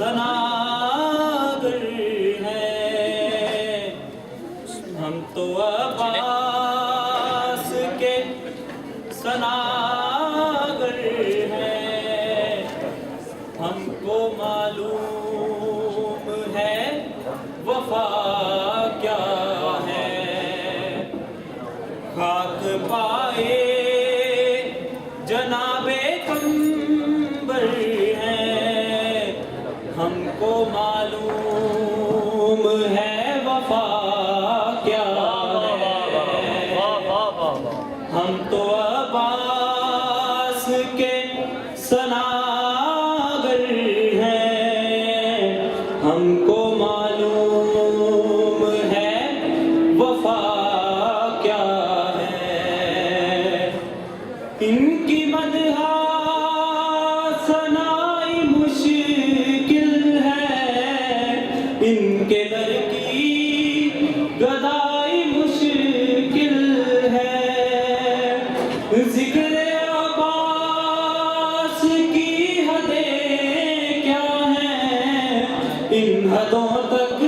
सनागर हैं, हम तो अब्बास के सनागर हैं। हमको मालूम है वफा क्या है, खाक पाए जनाबे कंबर हैं। हमको मालूम है वफा क्या है, हम तो अब्बास के सनागर हैं। हमको मालूम है वफा क्या है। इनकी मदहा सनाई मुश्किल है, इनके दर की गदाई मुश्किल है। जिक्र अब्बास की हदें क्या हैं, इन हदों तक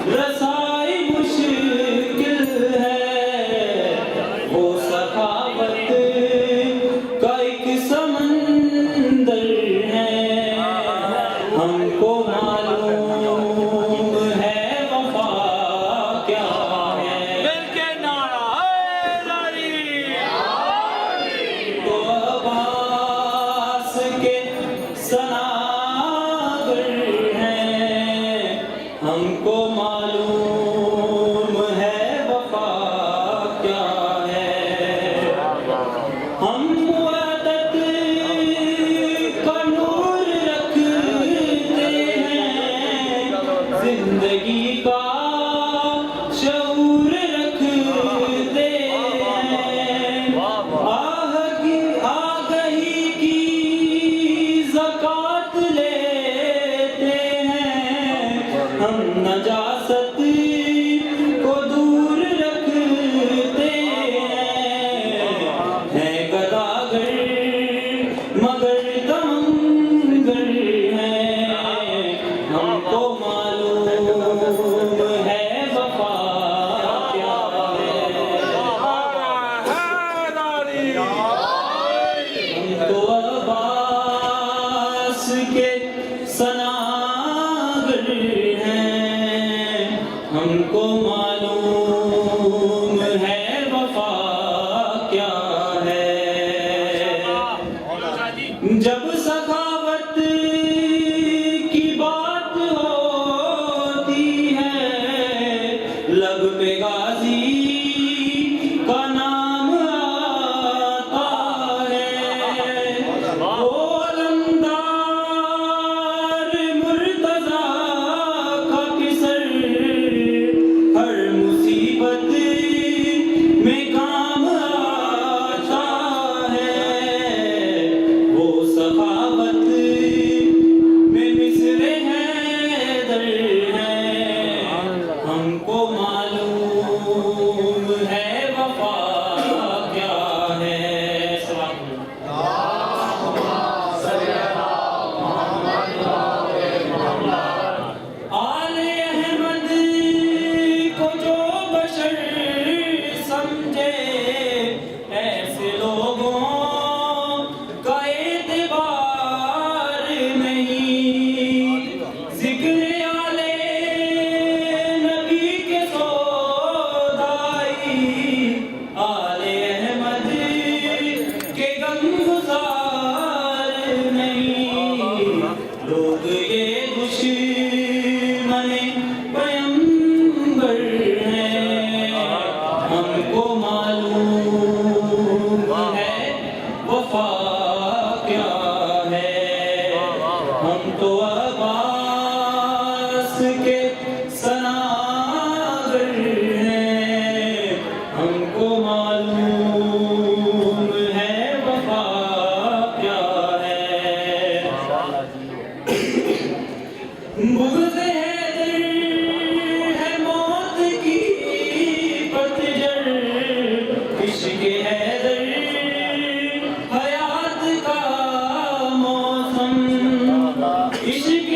रसाई मुश्किल है। वो सखावत का एक समंदर है, हमको मालूम है वफा क्या है। मिलके नारा हैदरी। तो अब्बास के सनागर हैं, हमको मालूम है वफा क्या है। हम वहदत का नूर रखते हैं, जिंदगी का शऊर रखते हैं। आगही की ज़कात लेते हैं, हम नजासत को दूर रखते हैं। गदागर मगर दमगर हैं, हमको मालूम है वफा क्या है। हैदरी। हम तो अब्बास के सनागर हैं, हमको मालूम है वफा क्या है। जब सखावत की बात होती है, लब पे गाजी का नाम आता है। वो अलमदार मुर्तज़ा का किसर हर मुसीबत में काम आता है। वो सखावत में मिसरे हैदर हैं, हमको मालूम है वफा क्या है। आले अहमद को जो बशर समझे, ऐसे लोगों का एतबार नहीं। जिक्र आले नबी के सौदाई, आले अहमद के गमगुजार नहीं। लोग ये दुश्मन पैगंबर हैं, हमको मालूम है वफा क्या है। हम तो अब्बास के सनागर हैं, हमको मालूम है वफा क्या है। बुग़्ज़ हैदर है मौत की पतझड़, इश्क़ हैदर हयात का मौसम, इश्क़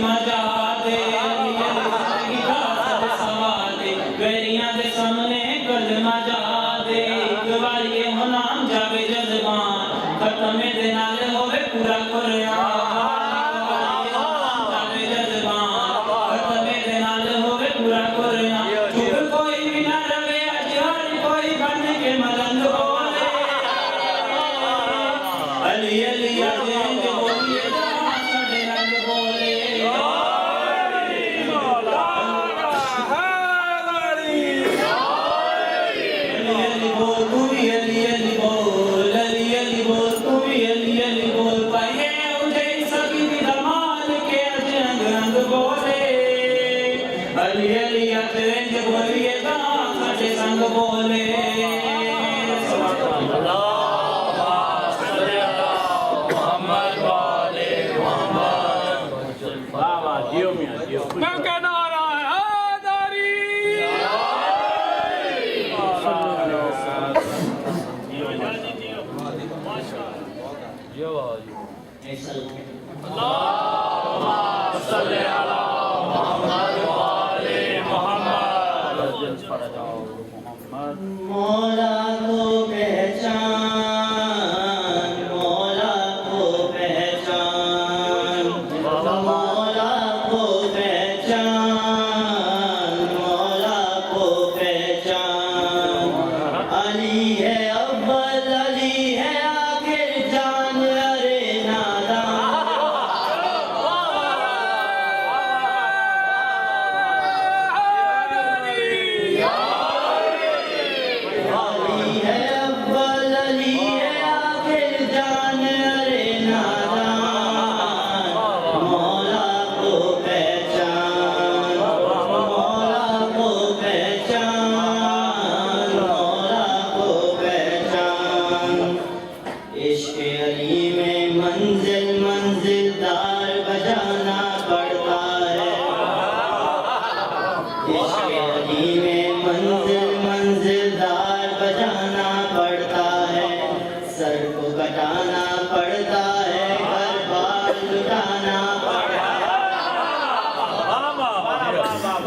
कलमा जा दे जिंदगी का सब सवाल दे वैरियां दे सामने कलमा जा दे एक बार ये हो नाम जावे जज़बान खत्म दे नाल होवे पूरा कुरान जावे जज़बान खत्म दे नाल होवे पूरा कुरान चुप कोई भी ना रवे अज हर कोई बन के मलंग बोले अली अली अजेंद बोलिए साडे रंग बोले मैं क्या नारा हैदारी मौला को पहचान मौला को पहचान मौला को पहचान मौला को पहचान अली है अव्वल अली है आखिर जान अरे नादान अली है अव्वल अली है आखिर जान अरे नादान मौला को पहचान मौला को पहचान मौला को पहचान इश्क़ अली में मंजिल मंजिलदार बजाना पड़ता है इश्क़ अली में मंजिल मंजिलदार बजाना पड़ता है सर को कटाना पड़ता है घर बार लुटाना पड़ता है सर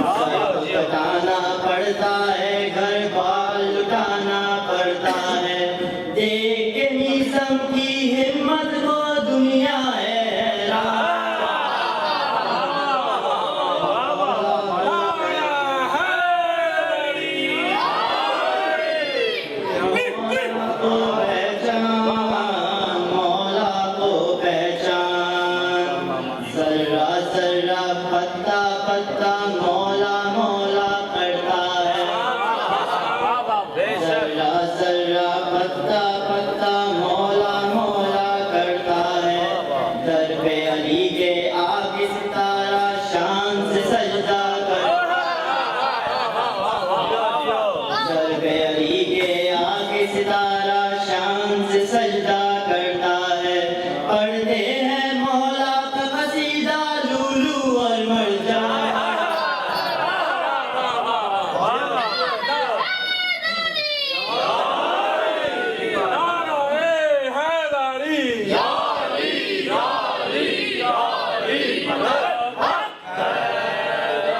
को कटाना पड़ता है घर बार लुटाना पड़ता है देख के निज़ाम की हिम्मत को दुनिया है को पहचान मौला को पहचान जर्रा जर्रा पत्ता पत्ता मौला मौला करता है जर्रा जर्रा पत्ता पत्ता मौला मौला करता है दर पे अली के आगे सितारा शान से सजदा करता दर पे अली के आगे सितारा शान से सजदा करता है पढ़ते हैं मौला का कसीदा लूलू और मरजान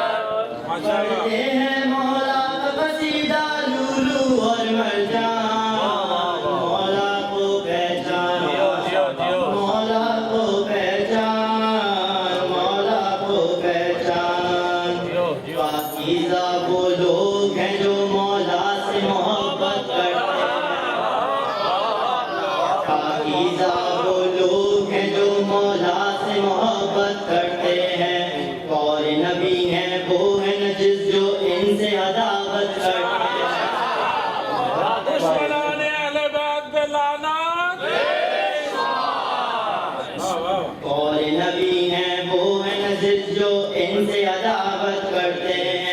पढ़ते हैं मौला का कसीदा लूलू और मरजान मौला को पहचान मौला को पहचान मौला को पहचान पाकीज़ा वो लोग हैं जो मौला से मोहब्बत करते हैं पाकीज़ा वो लोग हैं जो मौला से मोहब्बत करते हैं और नबी हैं वो है नजिस जो इनसे अदावत करते हैं दुश्मनाने अहले बैत पे लानत और नबी हैं वो है नजिस जो इनसे अदावत करते हैं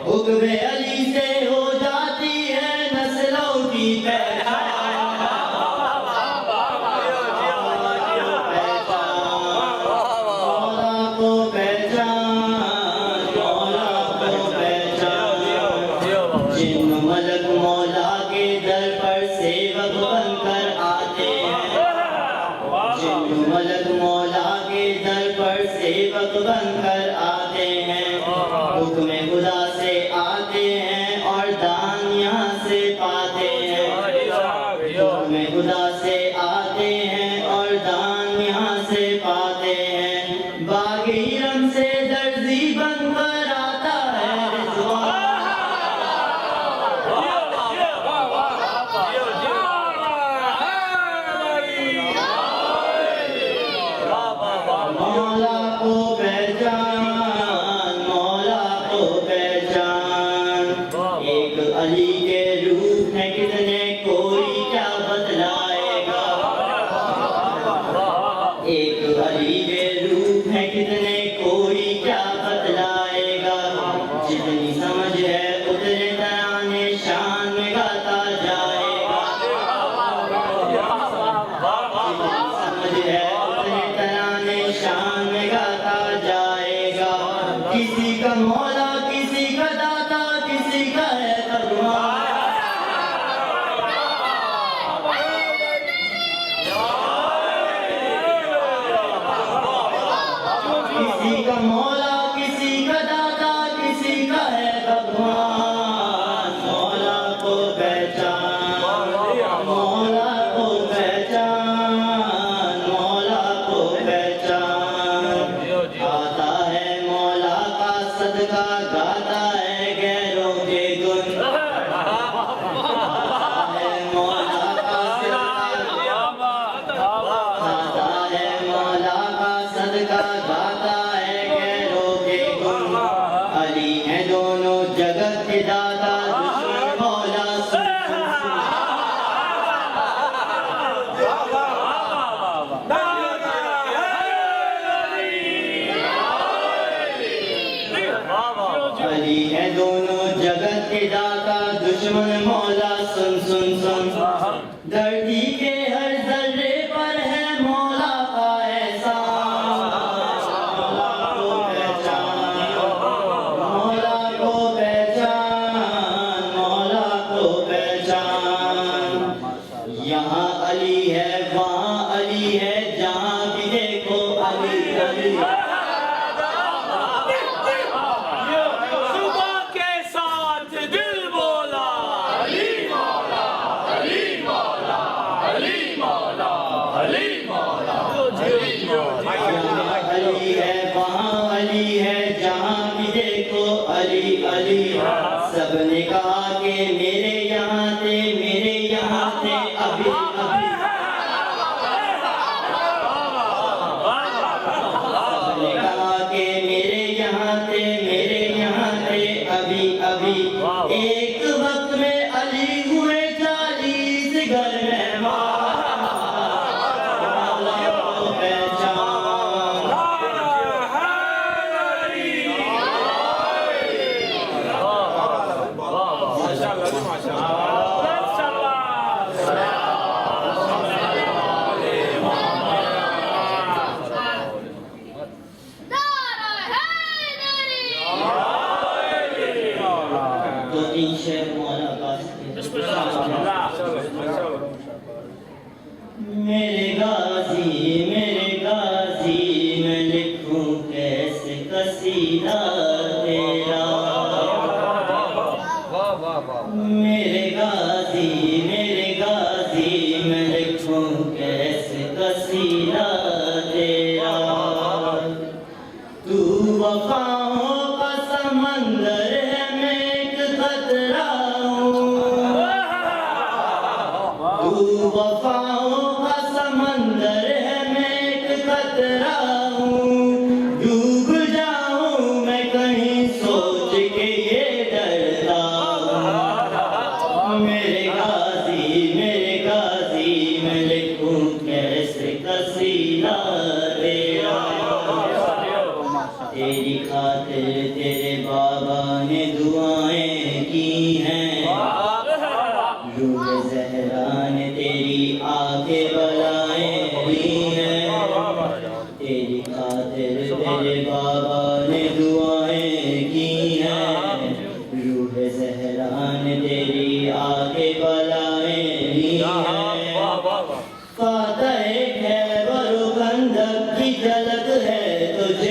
हुक्म अली से हो जाती है नस्लों की पहचान मौला को पहचान मौला को पहचान जिन मलक मौला के दर पर सेवक बनकर आते हैं जिन मलक मौला के दर पर सेवक बनकर आते हैं, हुक्म खुदा से आते हैं और दान यहाँ से पाते हैं। हुक्म खुदा से आते हैं और दान यहाँ से पाते हैं। बागी रंग से दर्जी बनकर आता है रिजवान। मौला को पहचान, मौला को पहचान। एक अली के रूप में कितने कोई क्या बतलाएगा। एक अली के रूप में कितने कोई क्या बतलाएगा। जितनी समझ है उतने तराने शान में गाता जाएगा। समझ है उतने तराने शान में गाता जाएगा। किसी का मौला, किसी का दाता, किसी का है भगवान। किसी का मौला, किसी का दाता, किसी का है भगवान। मौला को पहचान, मौला को पहचान, मौला को पहचान। आता है मौला का सदका, गाता है गैरों के गुण। आता है मौला का सदका, आता है मौला का सदका, गाता है गैरों के गुण। अली हैं दोनों जगत के दाता, दुश्मन मौला सुन सुन सुन। अली है दोनों जगत के दाता, दुश्मन मौला सुन सुन सुन। धरती के हर जर्रे पर है मौला का एहसान। मौला को पहचान, मौला को पहचान, मौला को पहचान। यहाँ अली है, वहाँ अली है, जहाँ भी देखो अली अली। सुबह के साथ दिल बोला अली मौला, अली मौला, अली मौला, अली मौला, यहाँ अली है, वहाँ अली है, जहाँ भी देखो अली अली। सबने कहा कि मेरे यहाँ थे, मेरे यहाँ थे अभी अभी। सबने कहा कि मेरे यहाँ थे, मेरे यहाँ थे अभी अभी। एक वक्त में अली हुए 40 घर मेहमान। मौला को पहचान, तो तीन शेर मौला पास मेरे गाजी मैं लिखूं कैसे कसीदा तेरा। मेरे गाजी मैं लिखूं कैसे कसीदा तेरा। तू वफाओं का समंदर है, मैं एक खतरा हूँ। तू वफाओं का समंदर है, मैं एक खतरा हूँ। डूब जाऊं मैं कहीं सोच के ये डरता हूँ। मेरे गाजी मैं लिखूं कैसे कसीदा तेरा। तेरी खातिर तेरे बाबा ने दुआएं की हैं। रूह ज़हरा ने तेरी आगे बलाएं ली हैं। तेरी खातिर तेरे बाबा ने दुआएं की हैं। रूह ज़हरा ने तेरी आगे बलाएं ली हैं। फातह खैबर खंदक की झलक है तुझ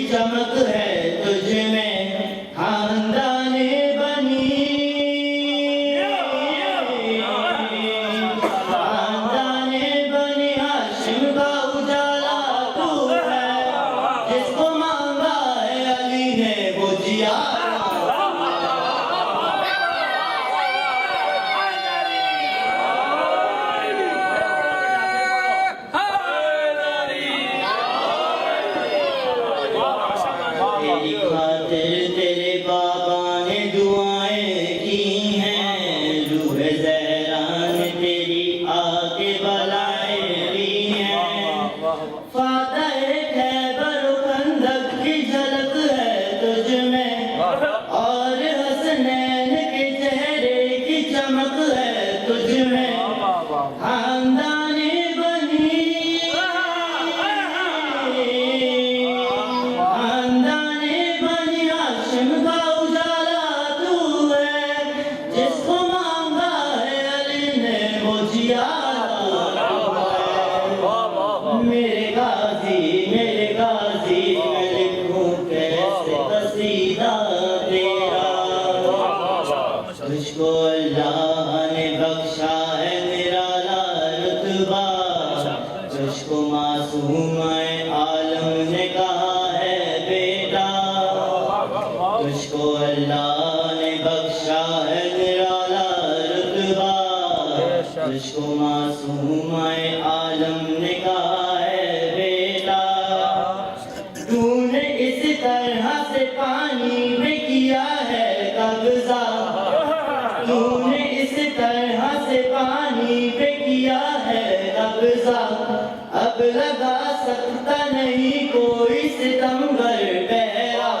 चमक है तुझ में खानदाने बनी, खानदाने बनी हाशिम का उजाला तू है, जिसको मांगा है अली ने वो जिया। तेरी खातिर तेरे बाबा ने दुआएं की हैं, रूह ज़हरा ने तेरी आके बलाएं ली हैं। फातह खैबर खंदक की झलक है तुझ में, और हसनैन के चेहरे की चमक है तुझ में। खानदाने बनी, खानदाने बनी हाशिम का उजाला तू है, जिसको मांगा है अली ने वो जिया। मेरे गाजी मैं लिखूं कैसे कसीदा तेरा, तुझको अल्लाह ने बख्शा है निराला रुतबा, तुझको मासूम आलम ने कहा है बेटा, तुझको अल्लाह ने बख्शा है निराला रुतबा, तुझको मासूम आलम ने कहा है बेटा। तूने इस तरह से पानी में किया है कब्जा, तूने इस तरह से पानी पे किया है कब्जा, अब लगा सकता नहीं कोई सितमगर पहरा,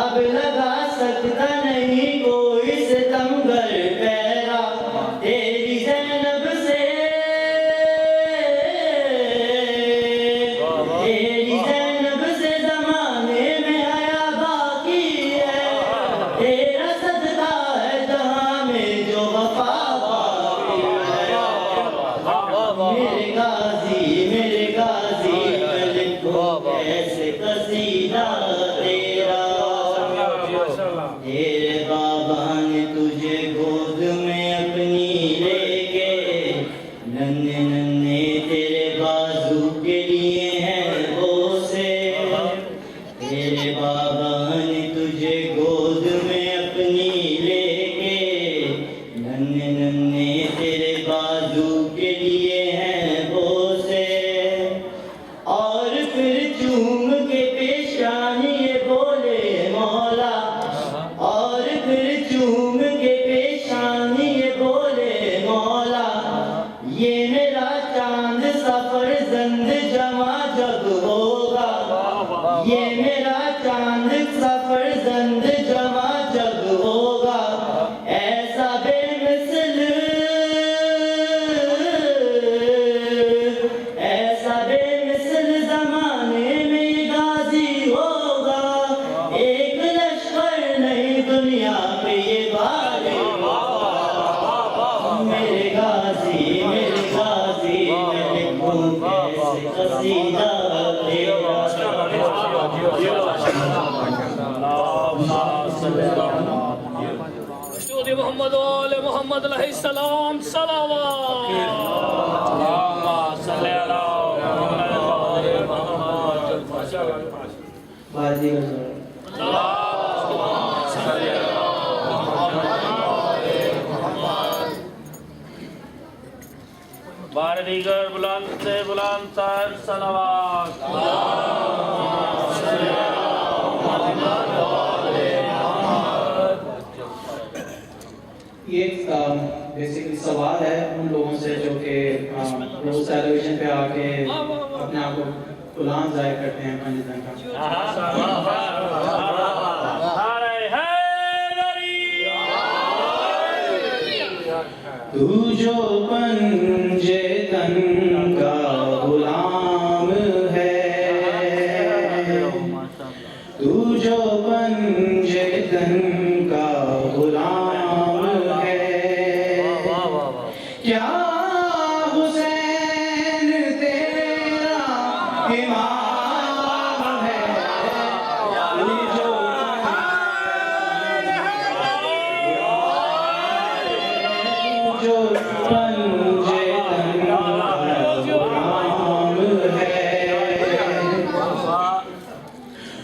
अब लगा सकता नहीं कोई सितमगर पहरा। तेरी ज़ैनब से, तेरी ज़ैनब से ज़माने में हया बाकी है, तेरा सदका है जहाँ में जो वफा बाकी है। मेरे गाजी मैं लिखूं कैसे कसीदा तेरा, तेरे बाबा ने तुझे गोद में अपनी लेके, नन्हे नन्हे तेरे बाजू के लिए हैं बोसे, तेरे बाबा ने तुझे गोद में अपनी लेके, नन्हे नन्हे तेरे बाजू के लिए हैं बोसे। और फिर चूम के पेशानी ये बोले मौला, और फिर चूम के पेशानी ये बोले मौला, ये मेरा चांद सफर जंद जमा जब होगा, ये मेरा चांद सफर जंद जमा जब होगा। ऐसा बेमिसल, ऐसा बेमिसल जमाने में गाजी होगा, एक लश्कर नहीं दुनिया पे ये भारी। मेरे गाजी मैं लिखूं कैसे कसीदा तेरा। मशहूर मोहम्मद वाले मोहम्मद अलैहिस्सलाम सलावत। बाजी का बार दीगर बुलंद से बुलंद तर सलावत। ये बेसिकली सवाल है उन लोगों से जो कि रोज टेलीविजन पे आके अपने आप को गुलाम जाहिर करते हैं पंजतन का। तू जो पंजे तन का गुलाम है, तू जो पंजे तन का गुलाम है, क्या हुसैन तेरा इमाम है।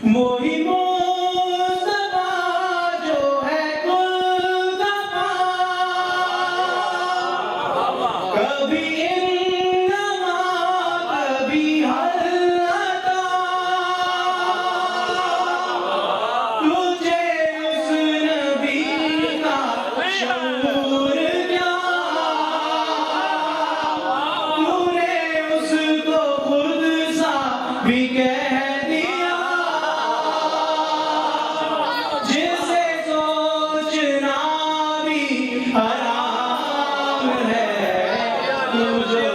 मोही मुस्तफा जो है कुल दफा, कभी इन्नमा कभी हल्का, तुझे उस नबी का शऊर क्या, तूने उसको खुद सा भी कह दिया, जिसे सोचना भी हराम है, तुझे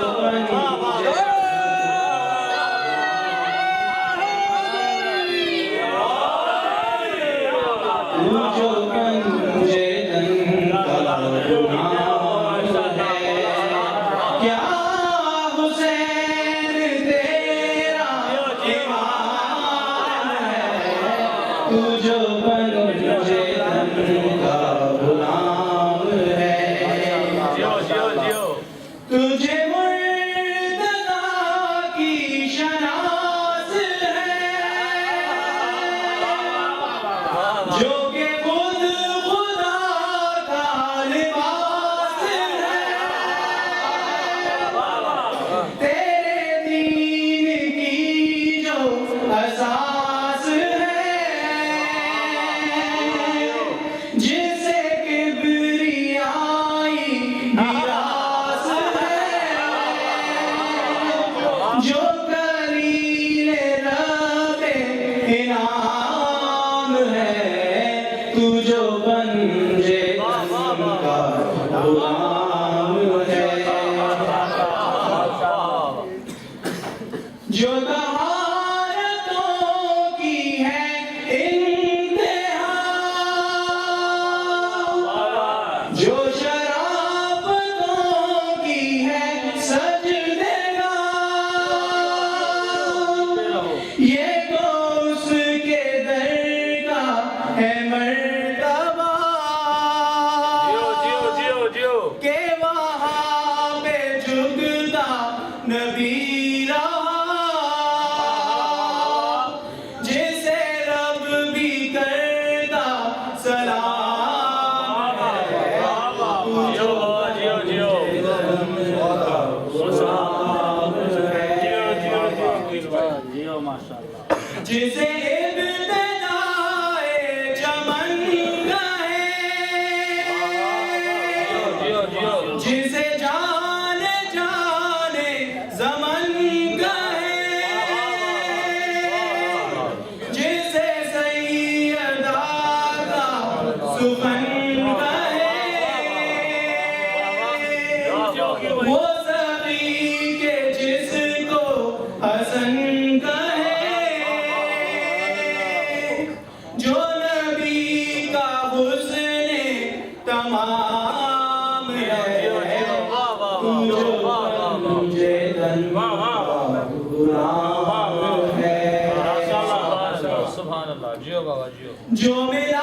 जो कंजे तन का गुनाह है, क्या हुसैन तेरा इमाम है, तू जो कंजे तन का गुलाम है, तुझे मुर्तज़ा की शनाज़ है, जो के खुद खुदा का लिबास है, तेरे दीन की जो असास है, जिसे किबरियाई गिरास है, जो कलीले रबे इनाम है, तू जो पंजे तन का गुलाम है, जो तहारतों की है इंतहा, जो शराबतों की है सजदेगा, ये तो उसके दर का है मर्तबा, के वहाँ पे झुकता नबी रहा, जिसे रब भी करता सलाम है, जिसे इब्तिदाए चमन गए, जिसे जाने जाने ज़मन गए, जिसे सैयदा का सुफन गए, वो सभी के जिसको हसन कहे, जो नबी का हुस्ने तमाम है, तू जो पंजे तन का गुलाम है, जो मेरा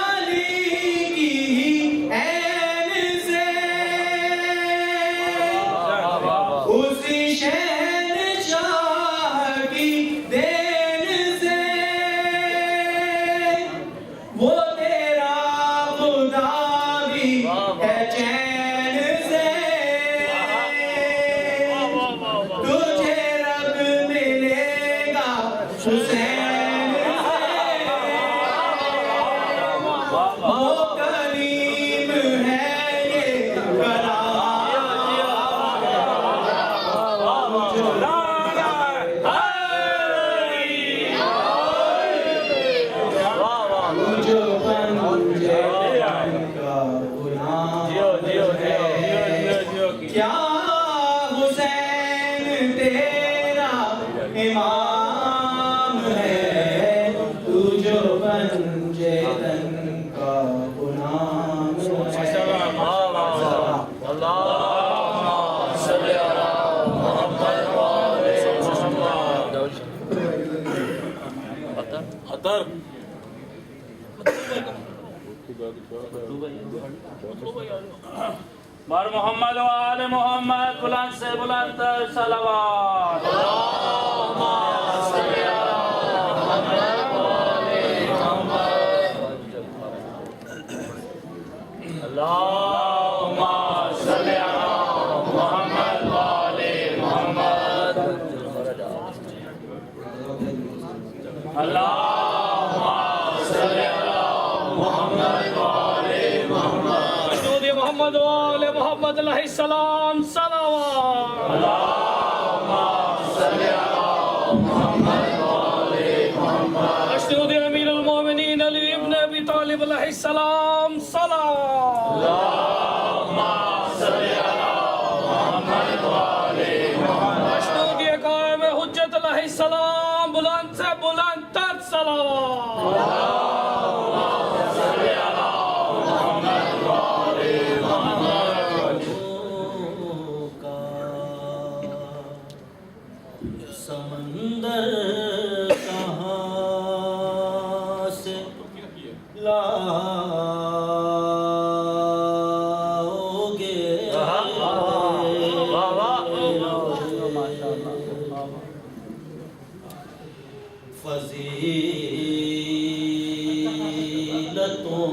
अली की ही ऐन से, उसी शहंशाह की देन से, वो तेरा खुदा भी है चैन से, तुझे रब मिलेगा हुसैन से, वो करीम है ये कलाम, जो पंजे तन का गुलाम है, क्या हुसैन तेरा इमाम है, तू जो पंजे तन का गुलाम अतर बार मोहम्मद व आले मोहम्मद बुलंद से बुलंद सलावत। मशहूद मोहम्मद वाले मोहम्मद अलैहिस्सलाम सलावत मशहूद अमीरुल मोमिनीन अली इब्न अबी तालिब अलैहिस्सलाम सलावत मशहूद कायम हुज्जत अलैहिस्सलाम बुलंद से बुलंद तर सलावत समंदर कहाँ से लाओगे फजीलतों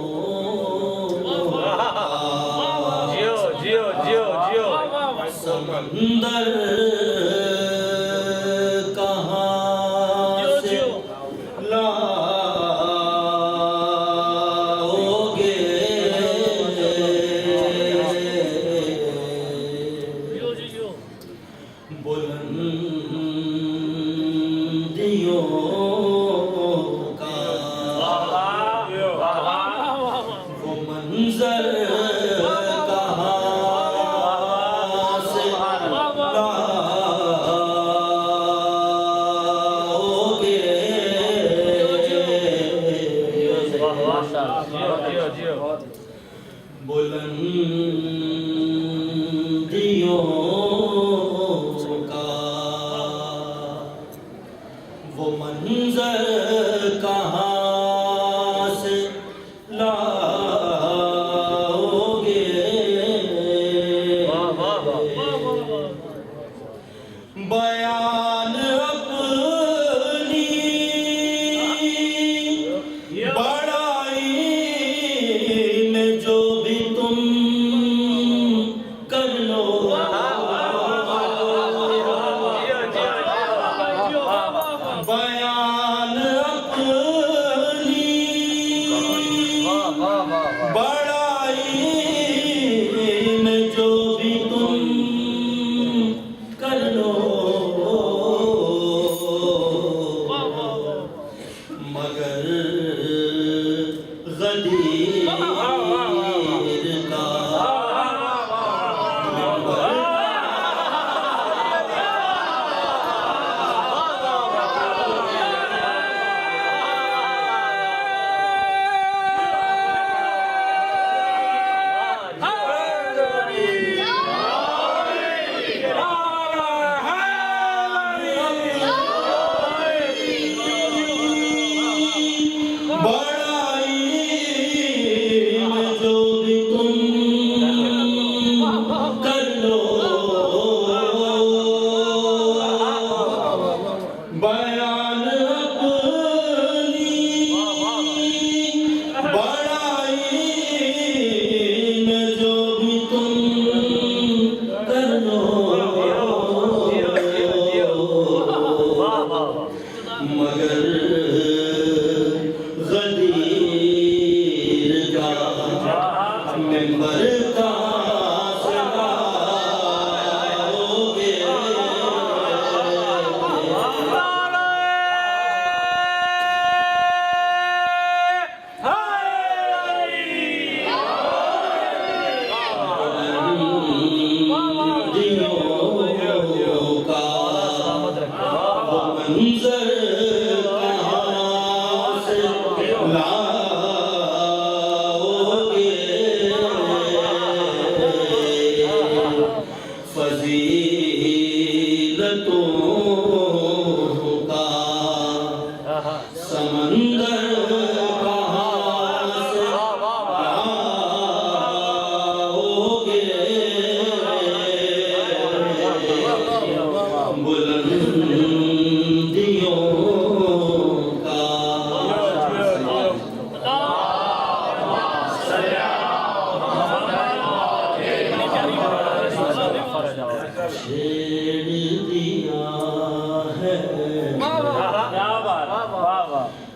समंदर बुलंदियों का वो मंजर कहाँ से लाओगे बयान अपनी बड़ाई में जो भी तुम कर लो बयान अपनी बड़ाई में जो भी तुम कर लो मगर गदीर का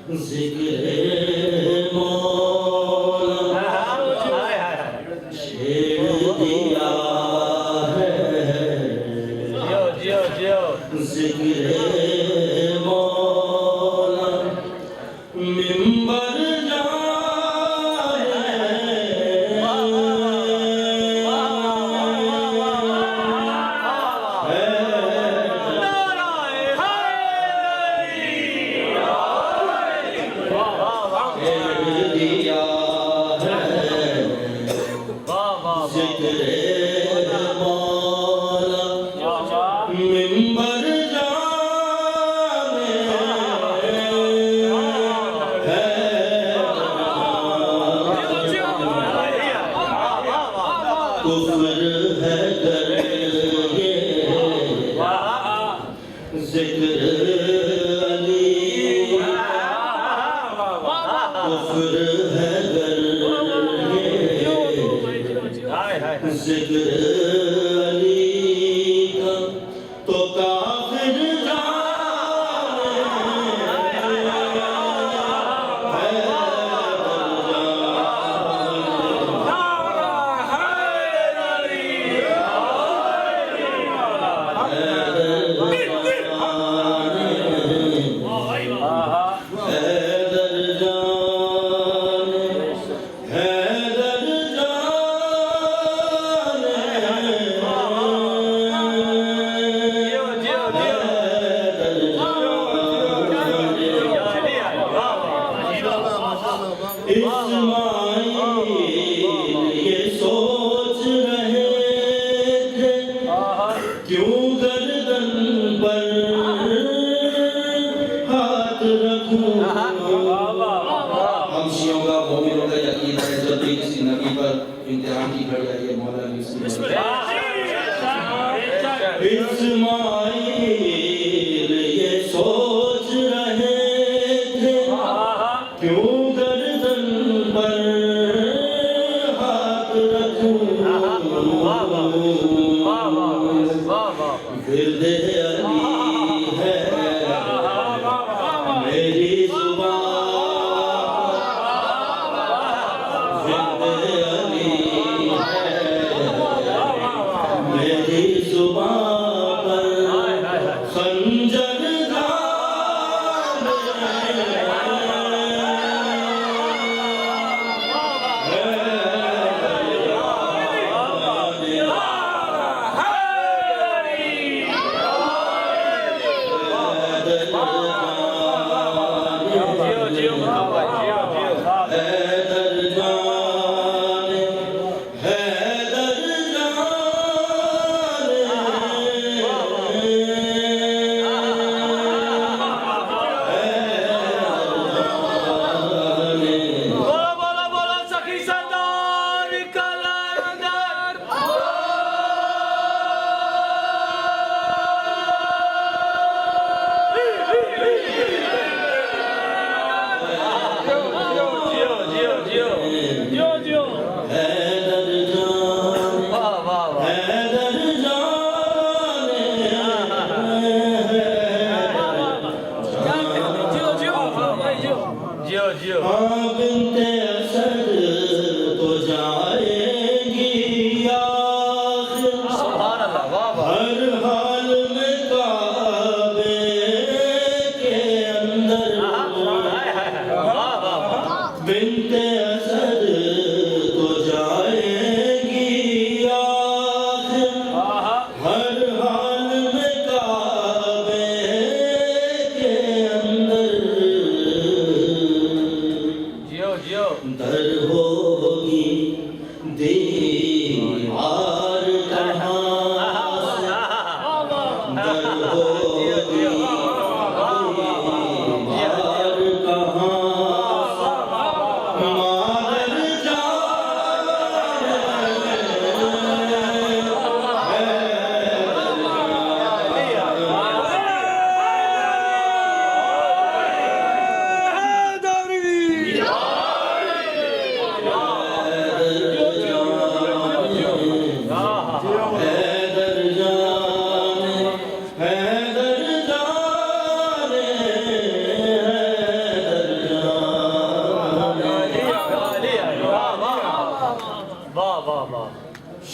जिक्र मौला छेड़ दिया है जिक्र मौला मिंबर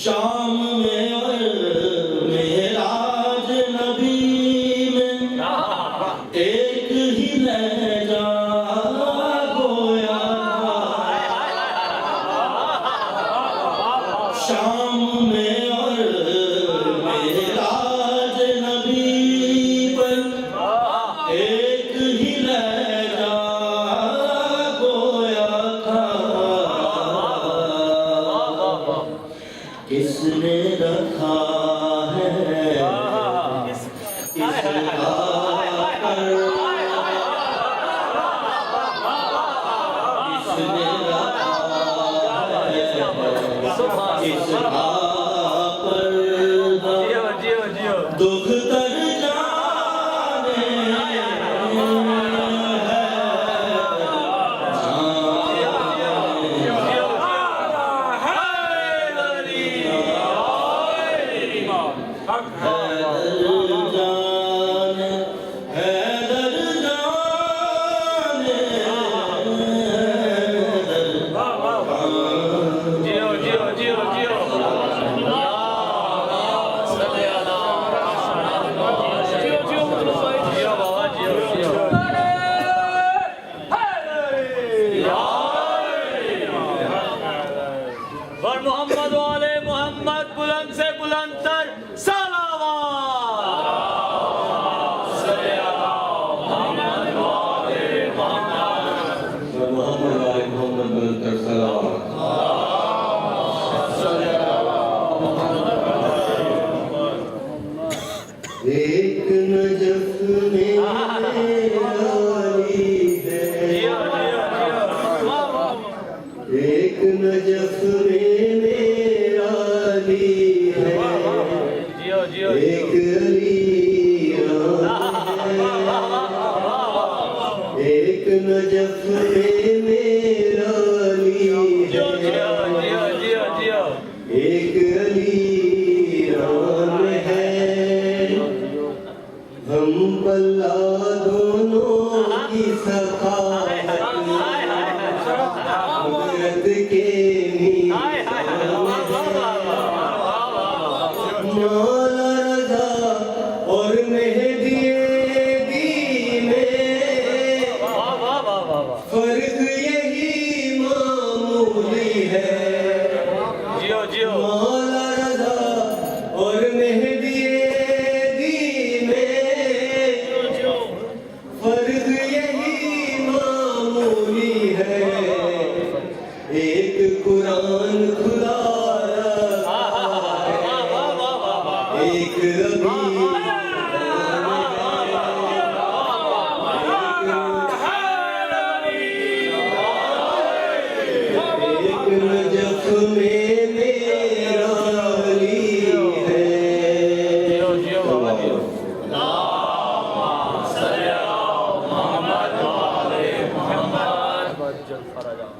शाम में और मेराज नबी में एक ही लहजा गोया। शाम में और मेराज नबी पर एक ही लहजा गोया था। किसने रखा है किसने दुख तर जाने मोहम्मद वाले मोहम्मद बुलंद से बुलंदतर एक नजफ में रानी है, एक नजफ में मेरा अली है, एक अली एक नजफ में मेरा अली है, एक अली है। हम पल्ला दोनों की सखावत कुदरत के मौला रज़ा और मेहदी में फर्क यही मामूली है। मौला रज़ा और मेहदी फर्ज यही मामूली है। एक कुरान खुला एक एक नजफ में मेरा अली है।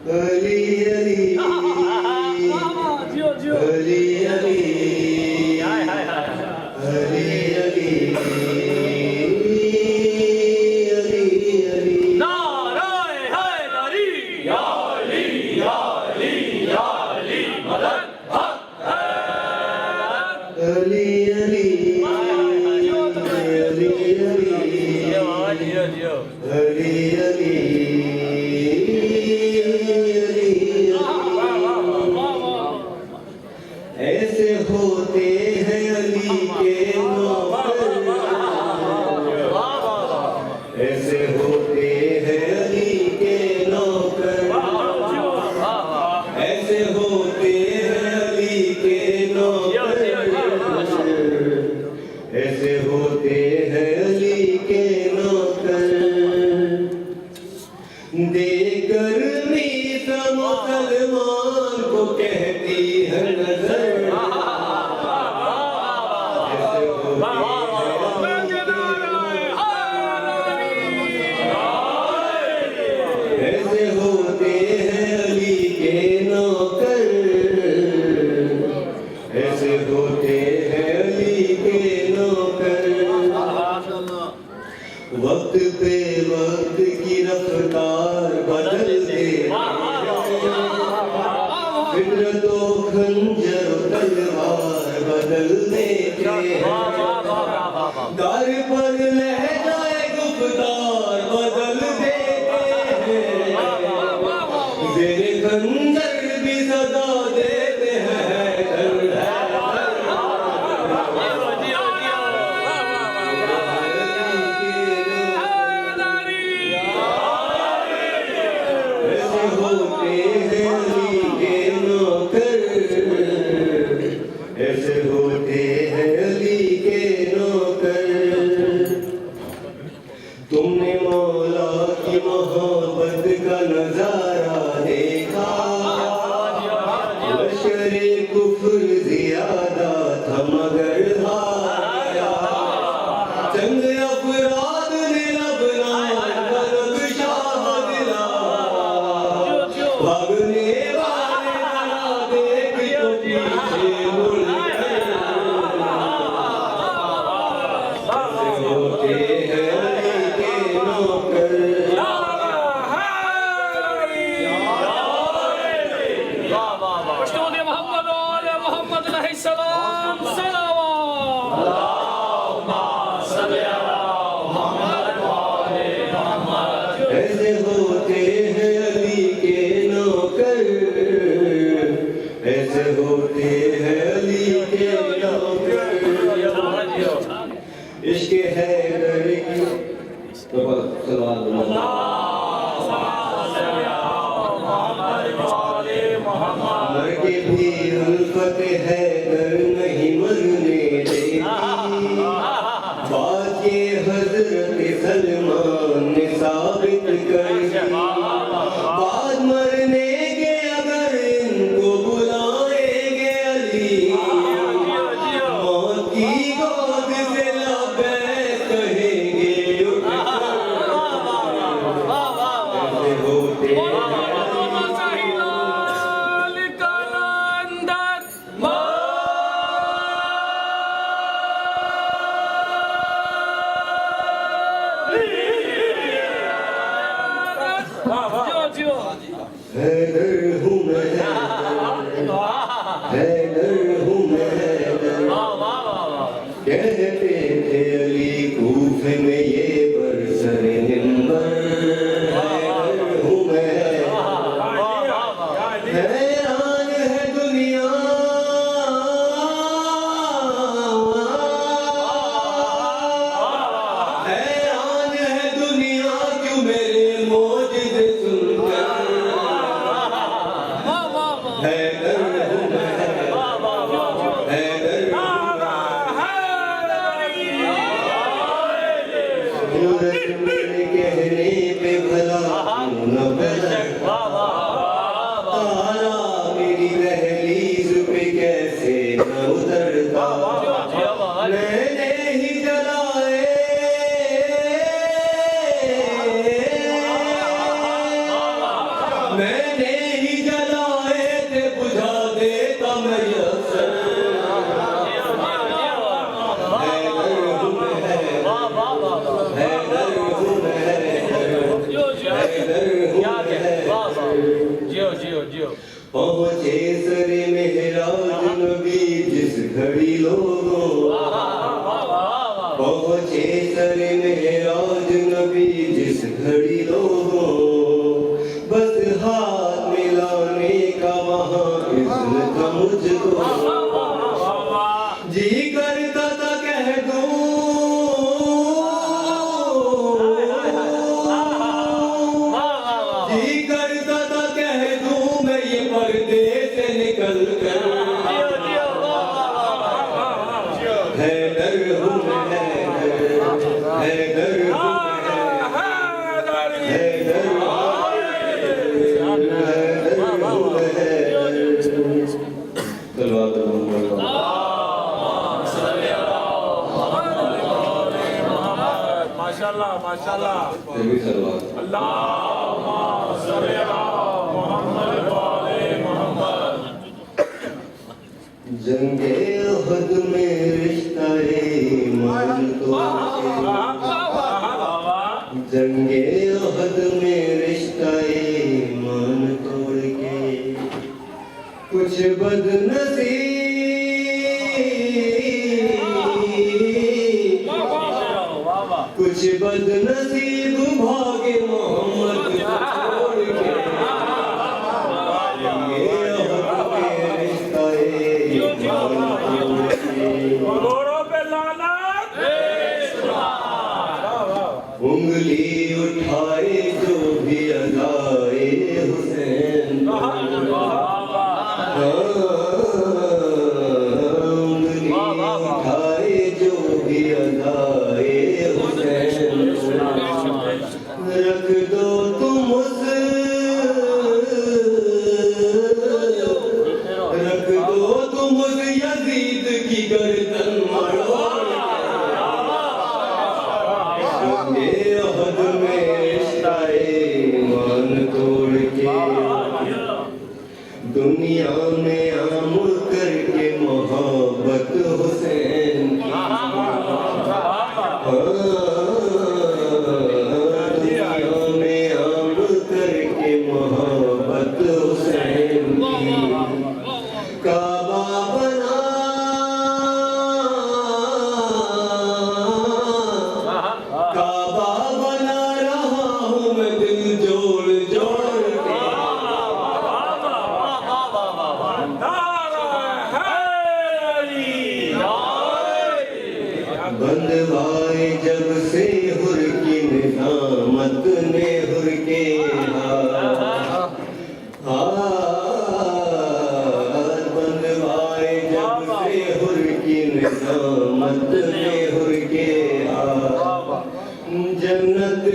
अली अली अली अली अली अली अली नाराए हैदरी या अली या अली या अली मदद हक है। अली अली अली अली अली ऐसे होते हैं अली के नौकर, ऐसे होते हैं अली के नौकर, ऐसे होते हैं अली के नौकर, ऐसे होते हैं अली के नौकर। देकर मीसा मुसलमान को कहती है नजर, ऐसे होते हैं अली के नौकर, ऐसे होते हैं अली के नौकर। वक्त पे वक्त की रफ्तार बदलते, फितरत खंजर तलवार बदलने के दर पर लहजाए गुफ्तार बदल देते हैं तेरे खंजर भी सदा देते हैं ऐसे होते हैं अली के नौकर तुमने मौला की मोहब्बत का नजारा देखा लश्करे कुफ्र ज्यादा था मगर हारा चंद अफराद ने लबनान का नक्शा बदला भागने वाले जरा देख तो पीछे मुड़ होते हैं अली के नौकर ऐसे होते हैं अली के नौकर ऐसे होते हैं अली के नौकर इश्क है दर की मर के भी उल्फत है दर नहीं मरने देती बात ये हजरत सलमान ने साबित कर दी बाद मरने के अगर इनको बुलाएंगे अली मौत की गोद से लबैक कहेंगे ऐसे होते हैदर हूँ मैं हैदर हूँ मैं कहते थे अली कूफे में ये बरसरे मिंबर हैदर हूँ मैं हैरान है दुनिया हैरान है दुनिया क्यों मेरे मौजिज़े सुनकर हैदर हूँ मैं हैदर सूरज मेरे कहने पे भला क्यों न बदल तारा मेरी दहलीज पे कैसे न उतरता मैंने ही जलाए मैंने ही जलाए थे बुझा देता मैं यक्सर हैदर हूँ मैं हैदर हूँ मैं हैदर हूँ पहुँचे सरे मेहराज नबी जिस घड़ी लोगों पहुँचे सरे मेहराज नबी जिस घड़ी लोगों बस हाथ मिलाने का वहाँ इज़्न था मुझको जी करता था कह दूं जी करता था कह दूं मैं ये पर्दे से निकल कर हैदर हूँ मैं हैदर हूँ हैदर माशाल्लाह माशाल्लाह जंगे उहद में रिश्ता ईमान जंगे उहद में रिश्ता ईमान तोड़ के कुछ बदनसीब रख दो तुम उस यजीद की गर्दन मरोड़ के अहद में रिश्ता-ए ईमान तोड़ के दुनिया में आमुर करके मोहब्बत हुसैन की दुनिया में आमुर करके मोहब्बत हुसैन की काबा बना रहा हूँ मैं दिल जोड़ जोड़ के बंदवाए जब से हुर की निजामत ने हुर के बंदवाए जब से हुर की निजामत ने हुर के जन्नत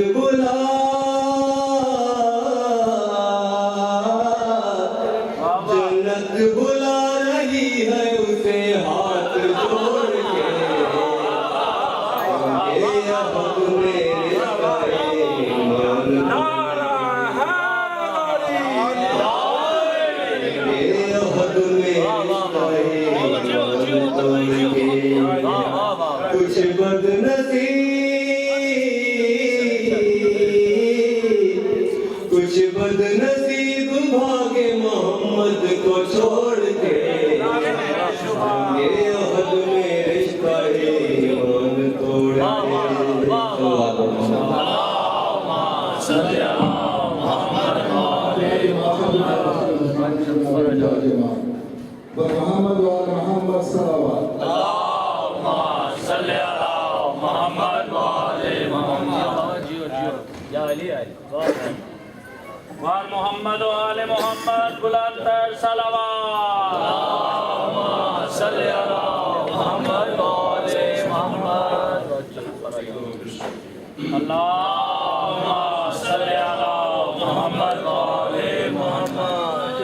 बुला रही है उसे हाथ जोड़ के अहद में रिश्ता-ए ईमान अहद में रिश्ता-ए ईमान तोड़ के कुछ बदनसीब भागे मोहम्मद को छोड़ के अहद में रिश्ता-ए ईमान तोड़ मोहम्मद वाले मोहम्मद सल्लल्लाहु मोहम्मद वाले मोहम्मद बुलंदर सलावत मोहम्मद वाले मोहम्मद अल्लाहुम्मा सल्ली अला मोहम्मद वाले मोहम्मद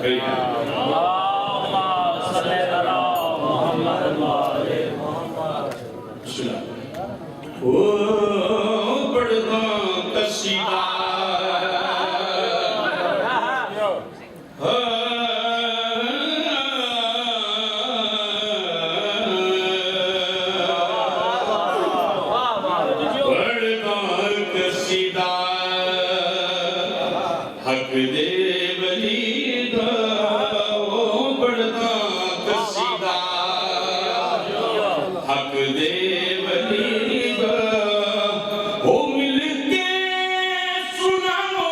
अल्लाहुम्मा सल्ली अला मोहम्मद वाले मोहम्मद ओ पढ़ता कसीदा हक दे वली दा ओ पढ़ता कसीदा हक दे वली दा ओ मिलके सुनाओ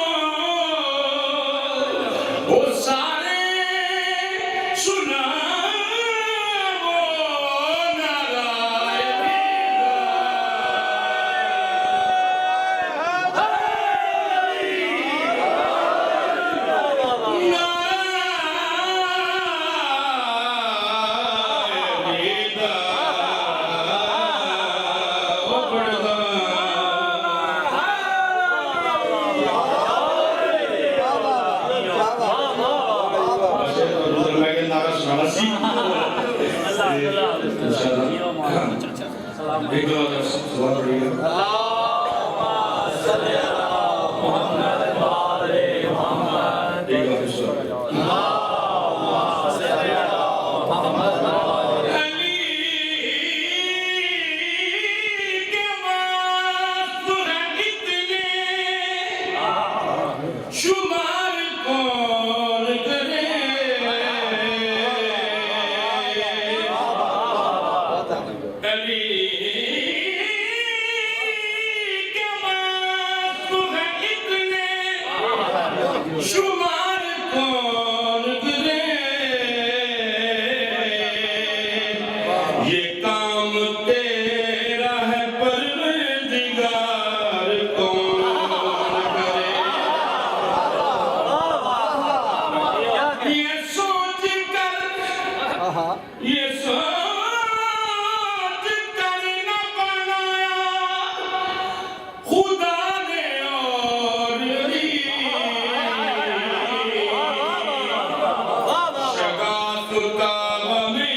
ओ सारे सुनाओ नारायण शुमार कौन करे अली के मातू है इतने शुमार कौन करे ये काम तेरा है परवरदिगार कौन करे ये सोच कर न खुदा ने और दी शगाफता हमें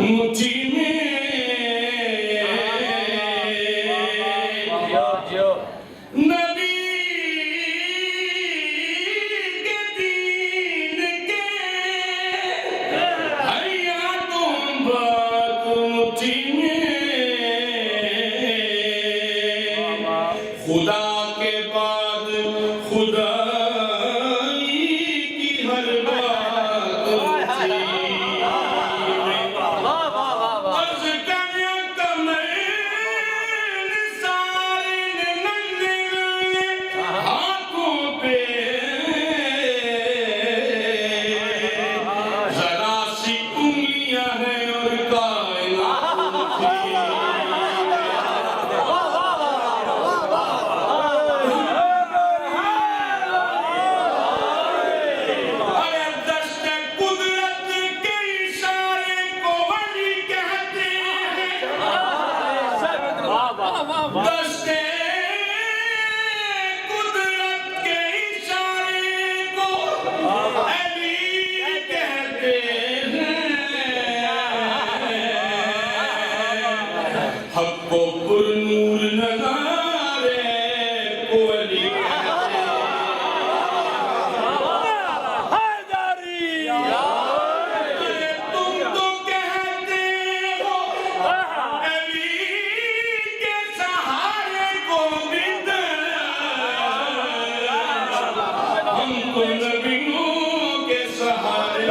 मुझी में नबी के दीन के हैया तुम बात मुझी में खुदा के बाद खुदा की हर बात मुझी दस्ते कुदरत के इशारे को अली कहते हैं हक को पुरनूर नज़ारे को अली कहते हैं तुम तो कहते हो अली हमको नबियों के सहारे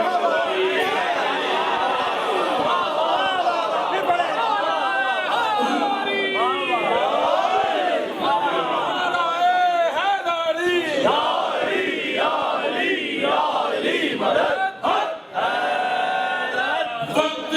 वक्त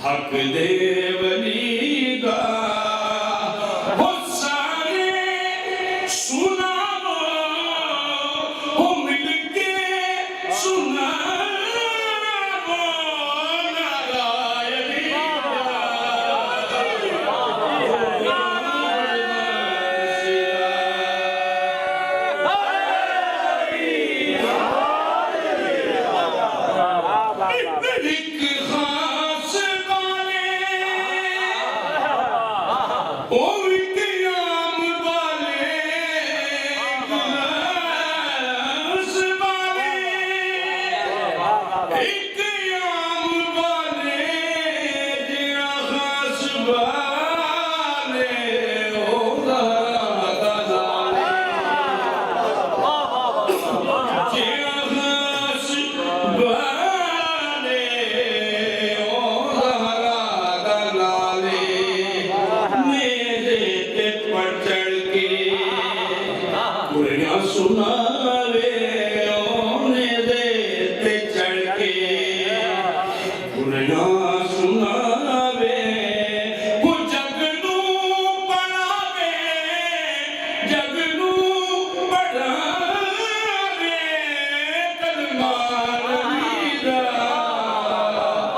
हक देवनी दा हो सारे सुनाओ हो मिलके सुनाओ नारायणी सुनावे ओने देते चढ़ के गुरना सुनावे वो जगनू पढ़ावे जगनू पढ़ावे कलमा वीरा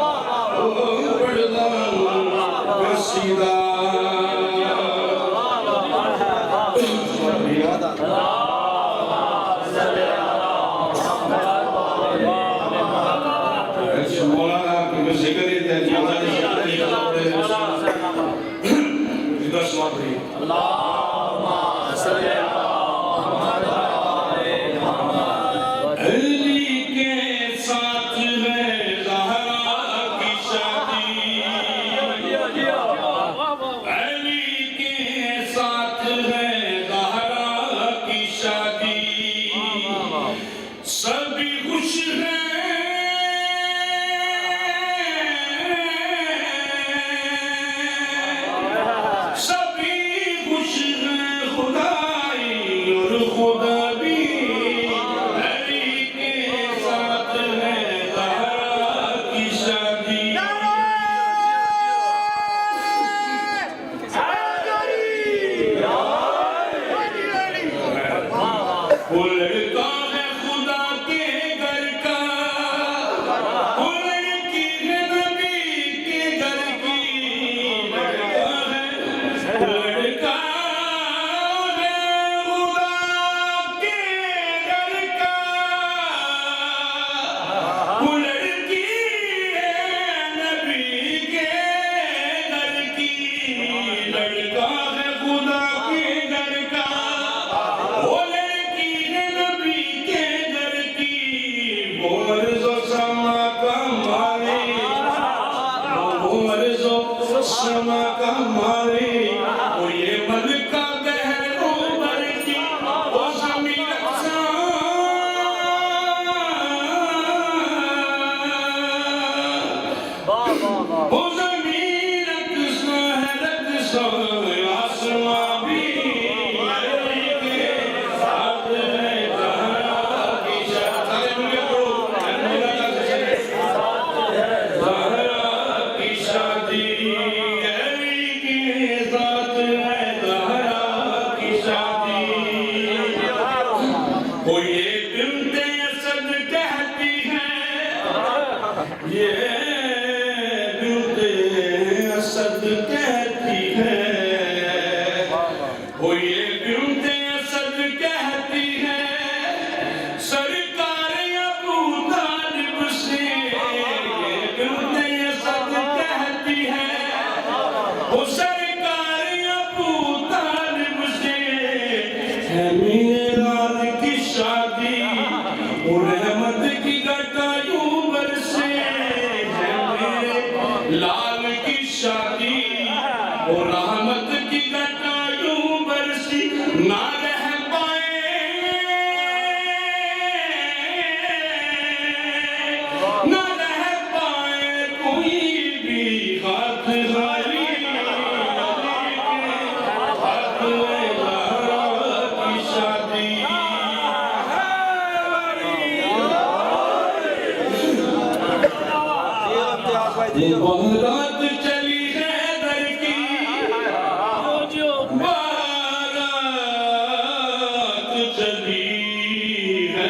ओ पढ़दा वाहिदा मौलाना क्योंकि जिक्र ही है जिदा स्वामी अली के साथ है ज़हरा की शादी अली के साथ है ज़हरा की शादी सभी खुश हैं समा का मारे वो ये मलका बहरो भरती वो ज़मीन अक्सा वो ज़मीन अक्सा है रक्सा आसमां भी अली के साथ है ज़हरा की शादी ज़हरा की शादी लाल की शादी और रहमत की घटा यूं बरसी ना रह पाए ना रह पाए कोई भी हाथ खाली हाथ ज़हरा की शादी बारात चली है दर की बारात चली है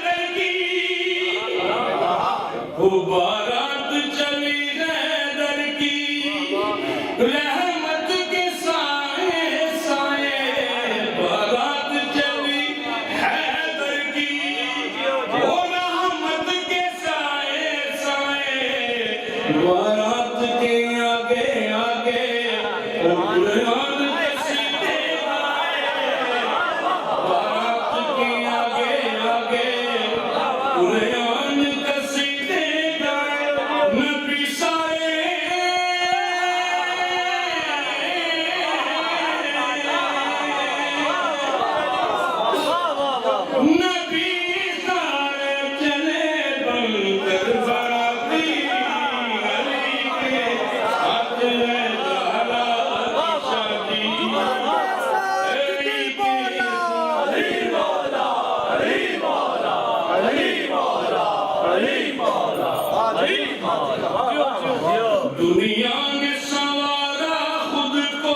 दर की वो बारात चली है दर की रहमत के साए साए बारात चली है दर की वो रहमत के साए साए बारात के आगे आगे कुरान कसीदे गाए बारात के आगे आगे कुरान कसीदे गाए नबी सारे नबी सारे चले बनकर बाराती अली के साथ है ज़हरा की शादी अली के अली मौला अली मौला अली मौला अली मौला अली मौला दुनिया ने संवारा खुद को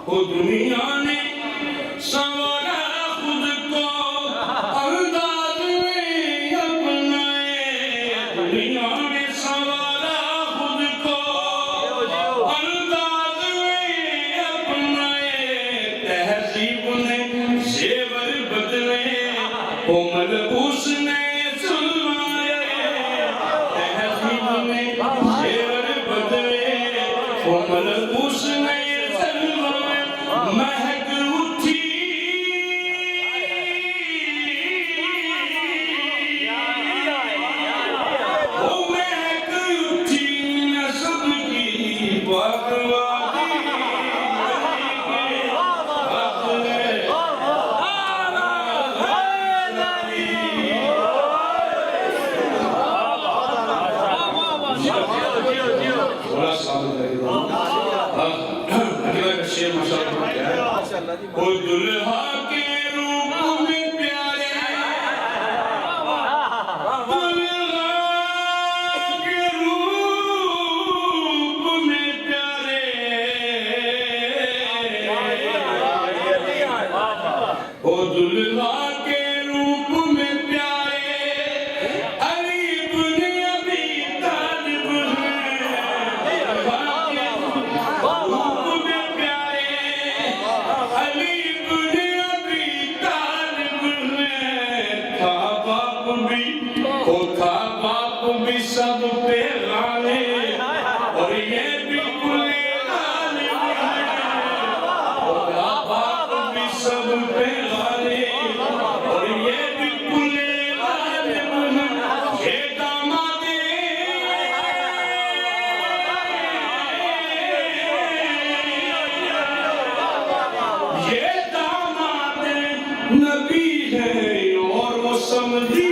वो दुनिया ने संवारा खुद को अंदाज में अपनाए दुनिया ने संवारा खुद कमल उस नए जलवा में महक उठी ओ दुल्हा के रूप में प्यारे, दुल्हा के रूप में प्यारे, ओ दुल्हा के रूप में प्यारे, अली इब्न अबी तालिब सब पे लाले और ये बिल्कुल बाप भी सब पे लाले और ये बिल्कुल ये दामादे नबी है और वो समझी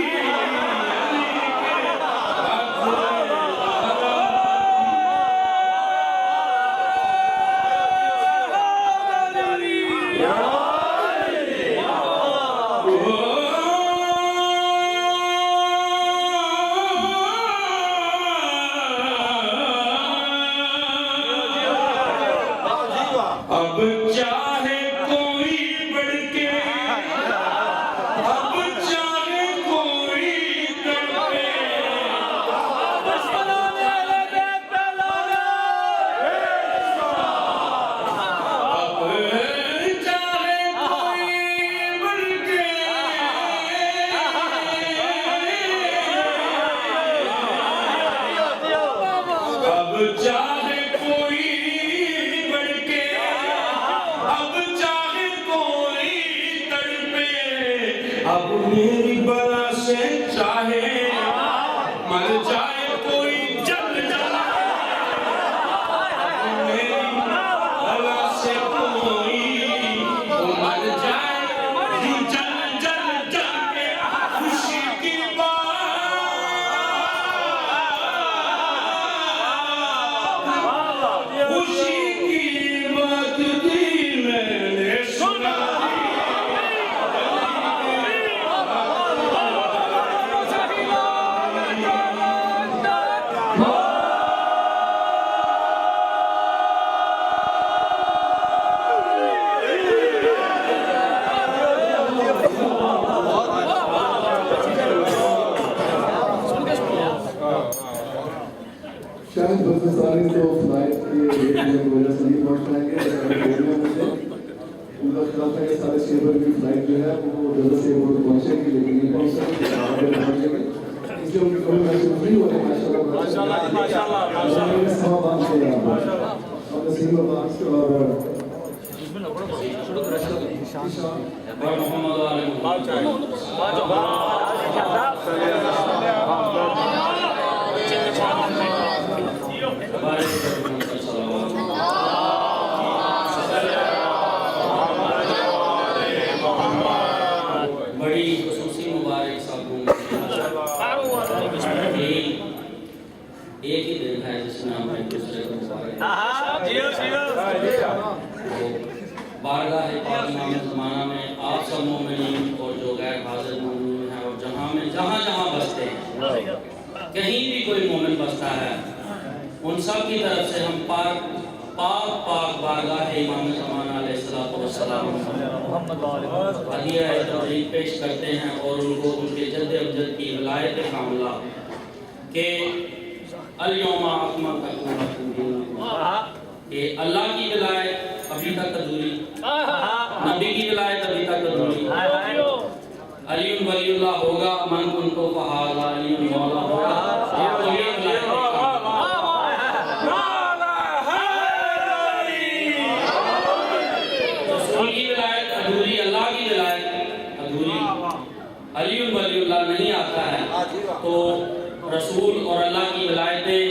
अब चाहे कोई बढ़ के, अब चाहे कोई तड़पे, अब चाहे कोई बढ़ के, अब चाहे कोई बढ़ के, अब चाहे कोई तड़पे, अब मेरी बला से चाहे मर जाए कोई जल जल, मेरी बला से कोई मर जाए जल जल जल के, खुशी की बात, खुशी की बात दी मैंने सुना। शायद बस सारे तो फ्लाइट की वजह से नहीं पहुंच पाएंगे, उनका ख्याल था कि सारे शेयर की फ्लाइट जो है वो जल्द से जल्द पहुंचेगी, लेकिन नहीं पहुंच सकती, इसलिए उनकी कमी महसूस नहीं हो रही। माशाल्लाह बड़ी खुसूसी मुबारक साहब, एक ही दिन है जिसमें हम एक दूसरे को मुबारक बारगाह पाक ज़माना में आप सब मोमिनीन और जो गैर हाजिर मोमिनीन हैं और जहाँ बसते हैं, कहीं भी कोई मोमिन बसता है, उन सब की तरफ से हम पाक बारगाह इमाम ज़माना अलैहिस्सलाम हदिया तकरीब पेश करते हैं और उनको उनके जद्द अमजद की विलायत कामिला के अल-यौमा अकमलतु लकुम दीनकुम, ये अल्लाह की विलायत अभी तक अधूरी, नबी की विलायत अभी तक अधूरी, अलीयुन वलीउल्लाह होगा, मन कुंतु फहाज़ा अलीयुन मौला होगा, तो ये विलायत रसूल और अल्लाह की विलायतें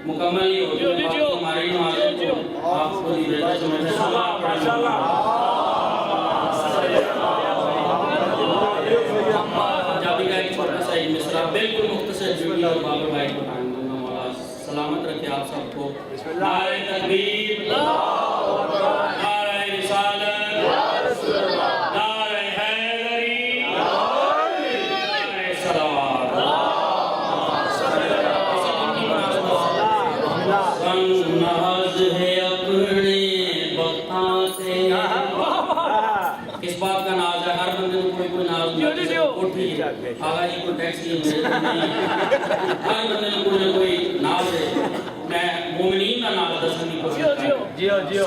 मुकम्मल ही होती हैं। हमारी नमाज़ों को आपको दी देता है। पंजाबी का एक छोटा सा एक मिसरा बिल्कुल मुख्तसर जुड़ी और बाबर भाई को टाइम दूंगा। मौला सलामत रखे आप सबको। नारे तकबीर, नारे रिसालत, नारे हैदरी, नारे सलावत। नाज है अपने बख्ता से। किस बात का नाज है? हर बंदे को कोई कोई नाज नहीं है। आगा जी को टैक्सी नहीं, हर बंदे को कोई ना कोई नाज है। मैं मोमिनीन का नाज दसन की कोशिश कर रहा हूं।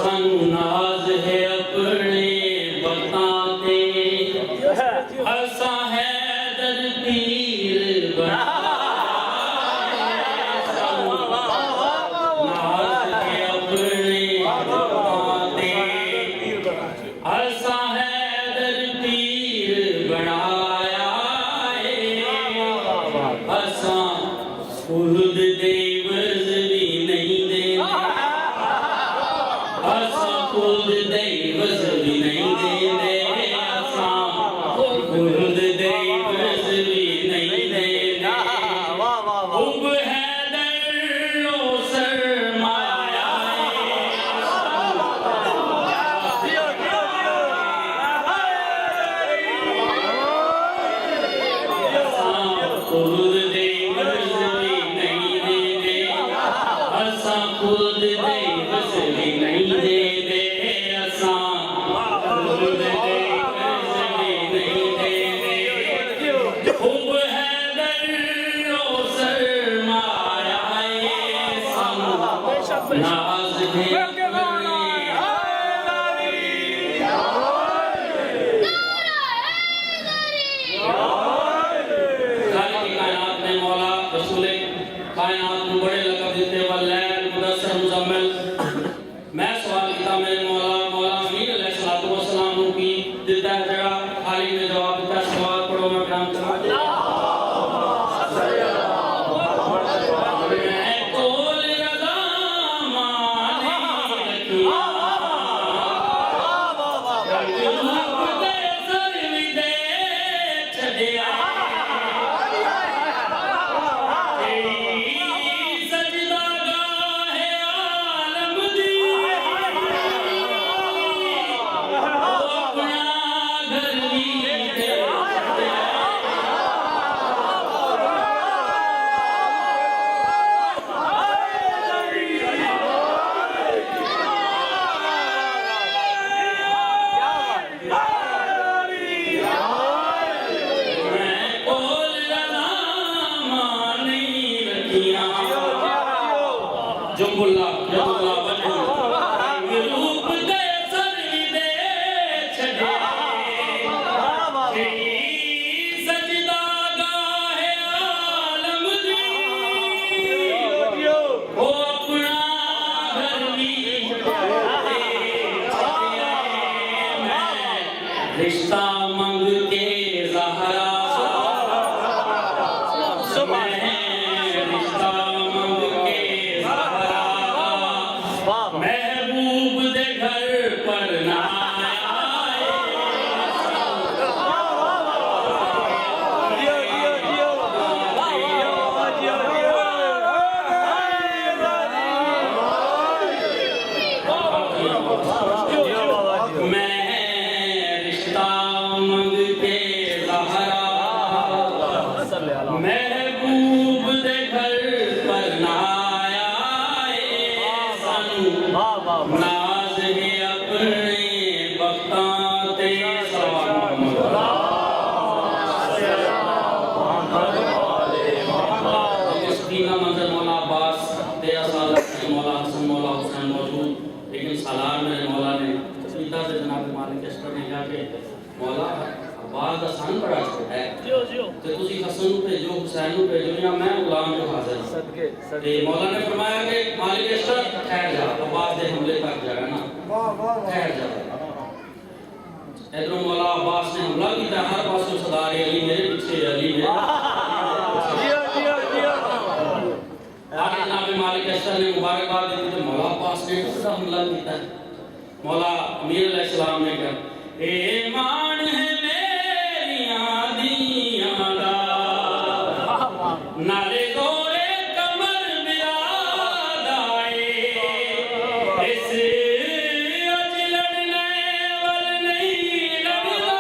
सानू नाज है अपने बख्ता ते, हसा है दर पीर बना। रिश्ता मंग के ज़हरा रिश्ता मंग के ज़हरा महबूब दे घर पर ना मौला ने फरमाया कि मालिक अशरफ ठहर जा, अब्बास के हमले तक जाएगा ना, ठहर जा। इधरों मौला अब्बास ने हमला किया, हर पासों सदारे अली मेरे पीछे, अली मेरे बादशाह ने मुबारकबाद दी तो मौला पास ने उसका हमला किया है। मौला अमीर अलैहिस्सलाम ने कहा ए मान है मेरियां दियां दा नाले गोरे कमर बिरादाए इस अज लड़ने वाल नहीं लड़ना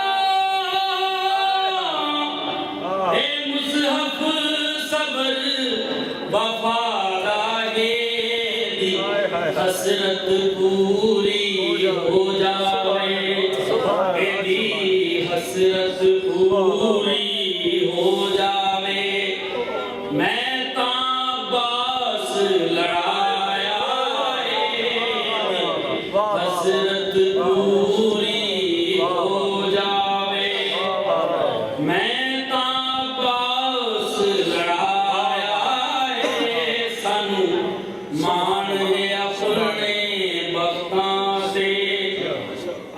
ए मुसहफ सबर वफादारी दी हसरत पूरी हो जाए एदी हसरत पूरी हो जावे मैं ताबास लड़ाया हसरत पूरी हो जावे मैं ताबास लड़ाया सानू मान है अपने बख्तां से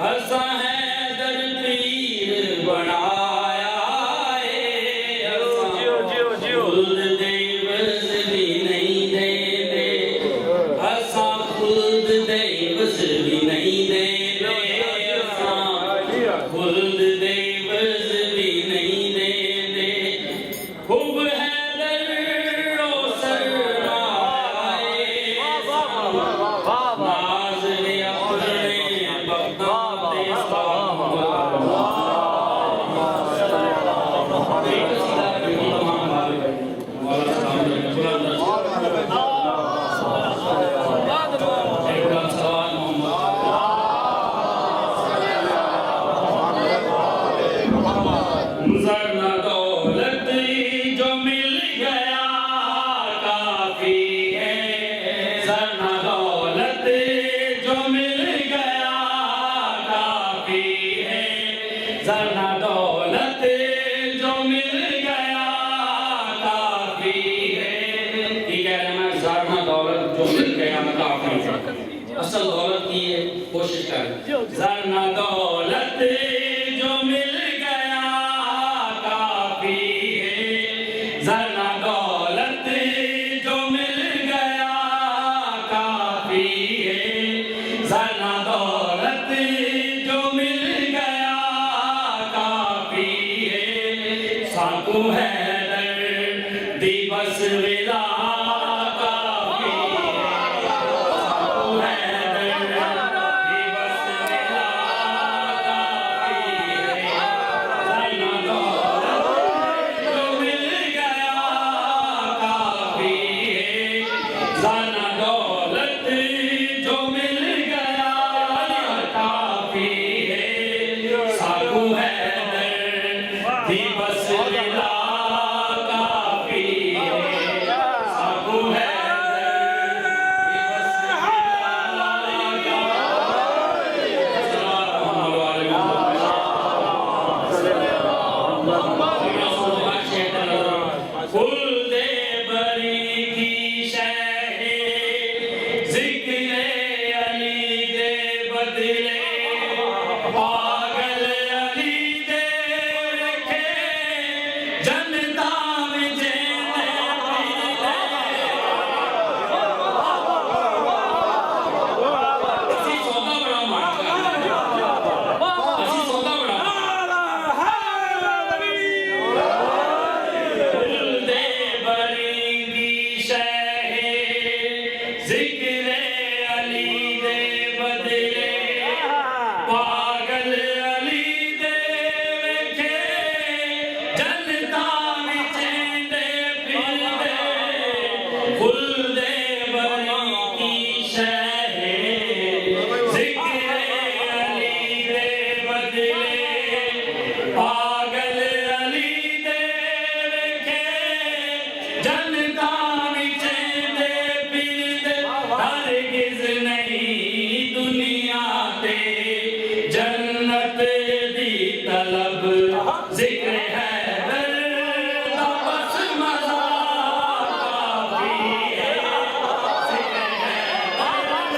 हसा है दरपीर बनाया खुद देवस भी नहीं दे हसा खुद देवस भी नहीं दे खुद देवस भी नहीं दे खूब है दर्रो सरनाए नाज है अपने बख्तां दे ज़रना दौलत जो मिल गया काफी है ज़रना दौलत जो मिल गया काफी है ज़रना दौलत जो मिल गया काफी है ठीक है मैं ज़रना दौलत जो मिल गया काफी है असल दौलत की है कोशिश कर ज़रना दौलत जो मिल गया काफी है ज़रना दौलत जो मिल गया काफी है ज़रना दौलत जो मिल गया काफी है साकू है दर्दी बस विला काफी है साकू है दर्दी बस विला काफी है ज़रना दौलत जो मिल गया काफी है ज़रना दौलत जो मिल गया काफी है साकू है दर्दी बस विला काफी है साकू है दर्दी बस फुल दे बरी की शहे जिक्र अली दे बदले पागल अली दे रखे जनता में जेने असी सौदा बड़ा मारता असी सौदा बड़ा फुल दे बरी की शहे जिक्र अली दे बदले पागल अली दे रखे जनता में चेंदे फिरदे फुल दे बरी की शहे जिक्र अली दे बदले पागल अली दे रखे जनता में चेंदे फिरदे हरगिज़ नहीं दुनिया ते जन्नत दी तलब जिक्र है दर्द बस मज़ा काफी है जिक्र है दर्द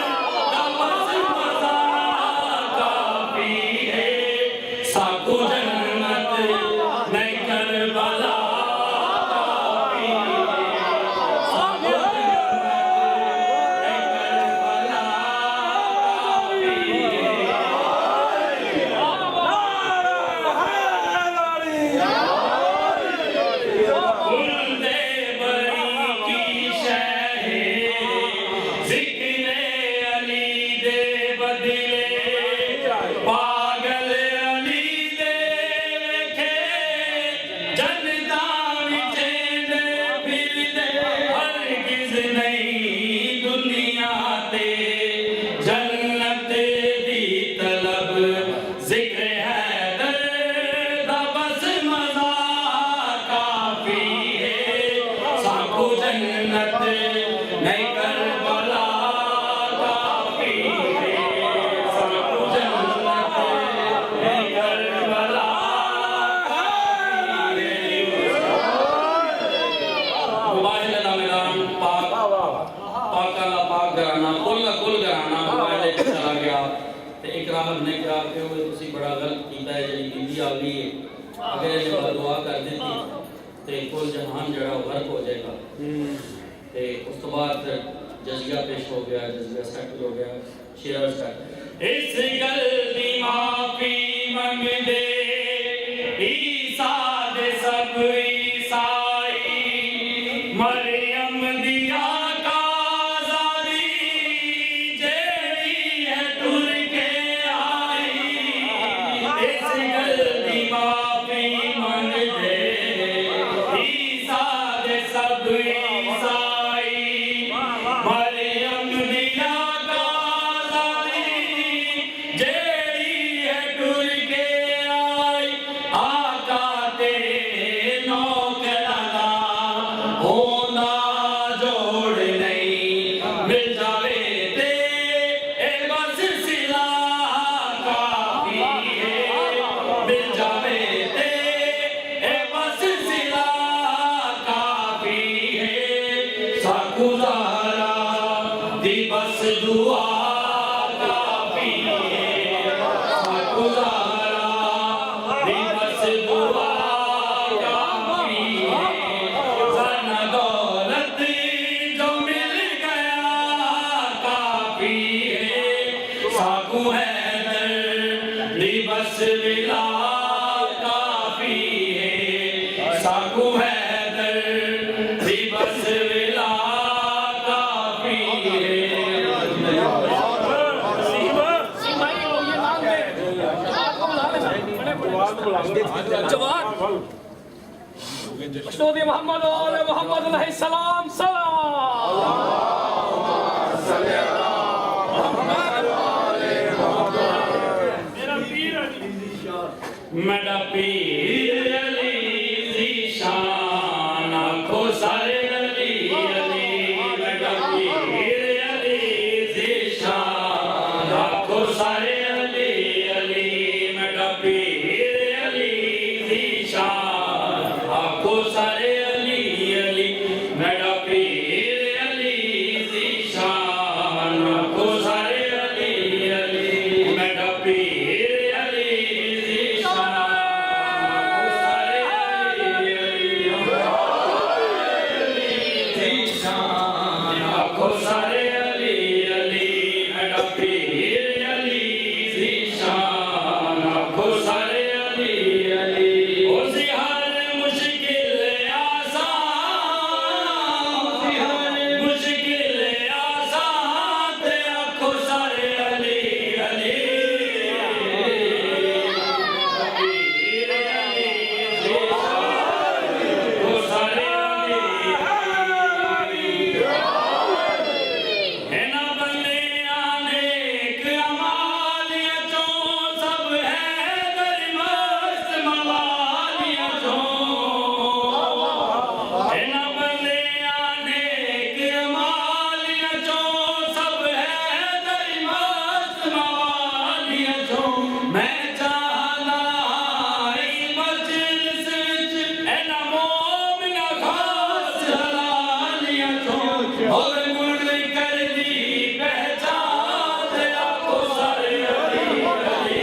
बस मज़ा काफी है साकू जन्नत नहीं करबला काफी है साकू जन्नत नहीं करबला काफी है, साकू जन्नत नहीं करबला काफी है। मुबाहिल दा मैदान पाक पाका दा पाक घराना कुल घराना मुबाहिल च चला गया ते एक राहब ने कहा कि वो तुसी बड़ा गलत कीता है, जेडी बीवी आ गई है अगर ये दुआ कर देती ते कुल जहान जड़ा गर्क हो जाएगा। ते उस तो बाद जजिया पेश हो गया, जजिया सेटल हो गया। शेर स्टार्ट। इस गल दी माफी मंग दे ईसा दे सब ईसाई, मरियम दिया काज़ारी जेड़ी है टुर के आई। इस गल दी माफी मंग दे ईसा दे सब ईसाई, मरियम दिया काज़ारी जेड़ी है टुर के आई। आका तेरे नौकराना होना जोड़ नहीं, मिल जावे ते ए बस सिला काफी है, मिल जावे ते ए बस सिला काफी है। साकू ज़हरा दी बस दुआ काफी है, साकू ज़हरा दी बस दुआ काफी है। ज़ना दौलत जो मिल गया काफी है, साकू हैदर दी बस मिला काफी है, साकू हैदर दी बस मिला काफी है। जवान मशहूर मोहम्मद और मोहम्मद अलैहि सलाम मेरा पीर अली ज़ीशान आखो सारे अली अली, मेरा पीर अली ज़ीशान आखो सारे अली अली, मेरा पीर अली ज़ीशान आखो सारे अली अली, मेरा पीर अली ज़ीशान आखो सारे अली अली, मेरा पीर अली ज़ीशान आखो सारे अली अली, ज़ीशान आखो सारे अली अली, मेरा पीर अली ज़ीशान आखो सारे अली अली। उसी हर मुश्किल आसान, उसी हर मुश्किल आसान ते आखो सारे अली अली, पीर अली ज़ीशान आखो सारे अली अली। इना बंदियां नेक अमालियां चों सब है दरमस्त मवालियां चों, इना बंदियां नेक अमालियां चों सब है दरमस्त मवालियां चों। मैं चाहना इस मजलिस विच इना मोमिना खास हलालियां चों, होवे मुड़ कर दी पहचान ते आखो सारे अली अली,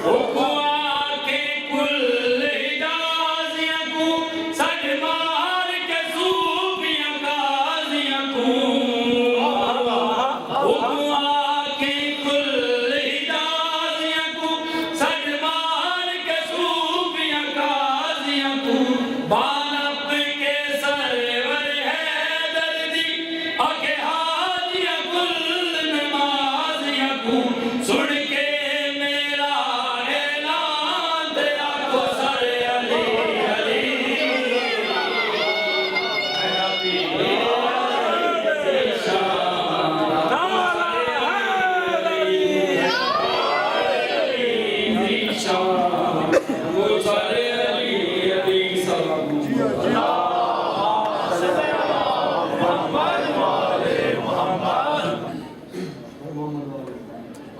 हुकुआ के कुल हिजाज़ियां को सड मार के सूफियां काज़ियां को, हुकुआ के कुल हिजाज़ियां को सड मार के सूफियां काज़ियां को। बानप के सरवर है दर्दी आगे हाजियां कुल नमाज़ियां को, सुन के मेरा ऐलान ते आखो सारे अली अली, मेरा पीर ज़ीशान आखो सारे अली अली।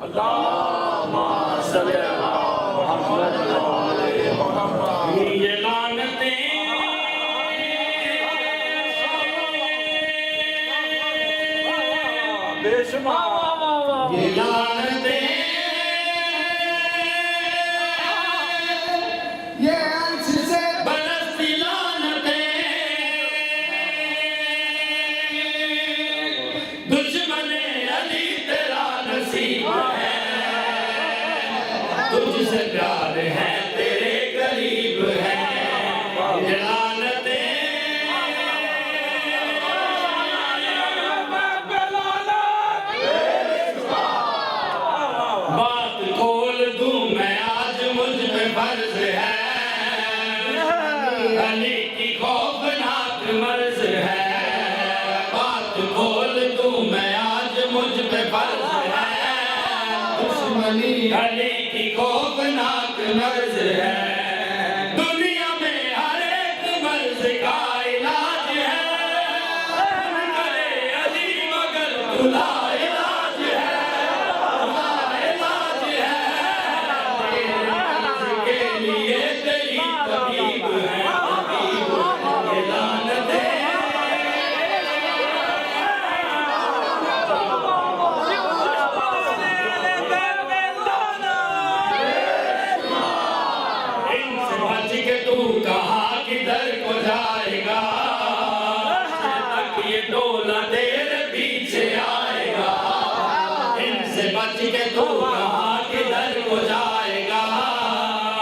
अल्लाहुम्मा सल्ली अला मुहम्मद व आले मुहम्मद। ये लानतें बेशुमार ये लानतें ये अंश से बरसती लानतें दुश्मने अली तेरा नसीब है, तुझसे प्यार है तेरे करीब है। ये लानतें बात खोल दूं मैं आज मुझ पे फर्ज है, अली की खौफनाक मर्ज है। बात खोल दूं मैं आज मुझ पे फर्ज है, दुश्मनी अली की खौफनाक मर्ज है। दुनिया में हर एक मर्ज का इलाज है, करे अली मगर खुदा इलाज है, खुदा इलाज है। तेरे मर्ज के लिए तेरी तबीब है, तबीब है। ये लानतें इनसे बच के तू कहाँ किधर को जाएगा, तक ये टोला तेरे पीछे आएगा। इनसे बच के तू कहाँ किधर को जाएगा,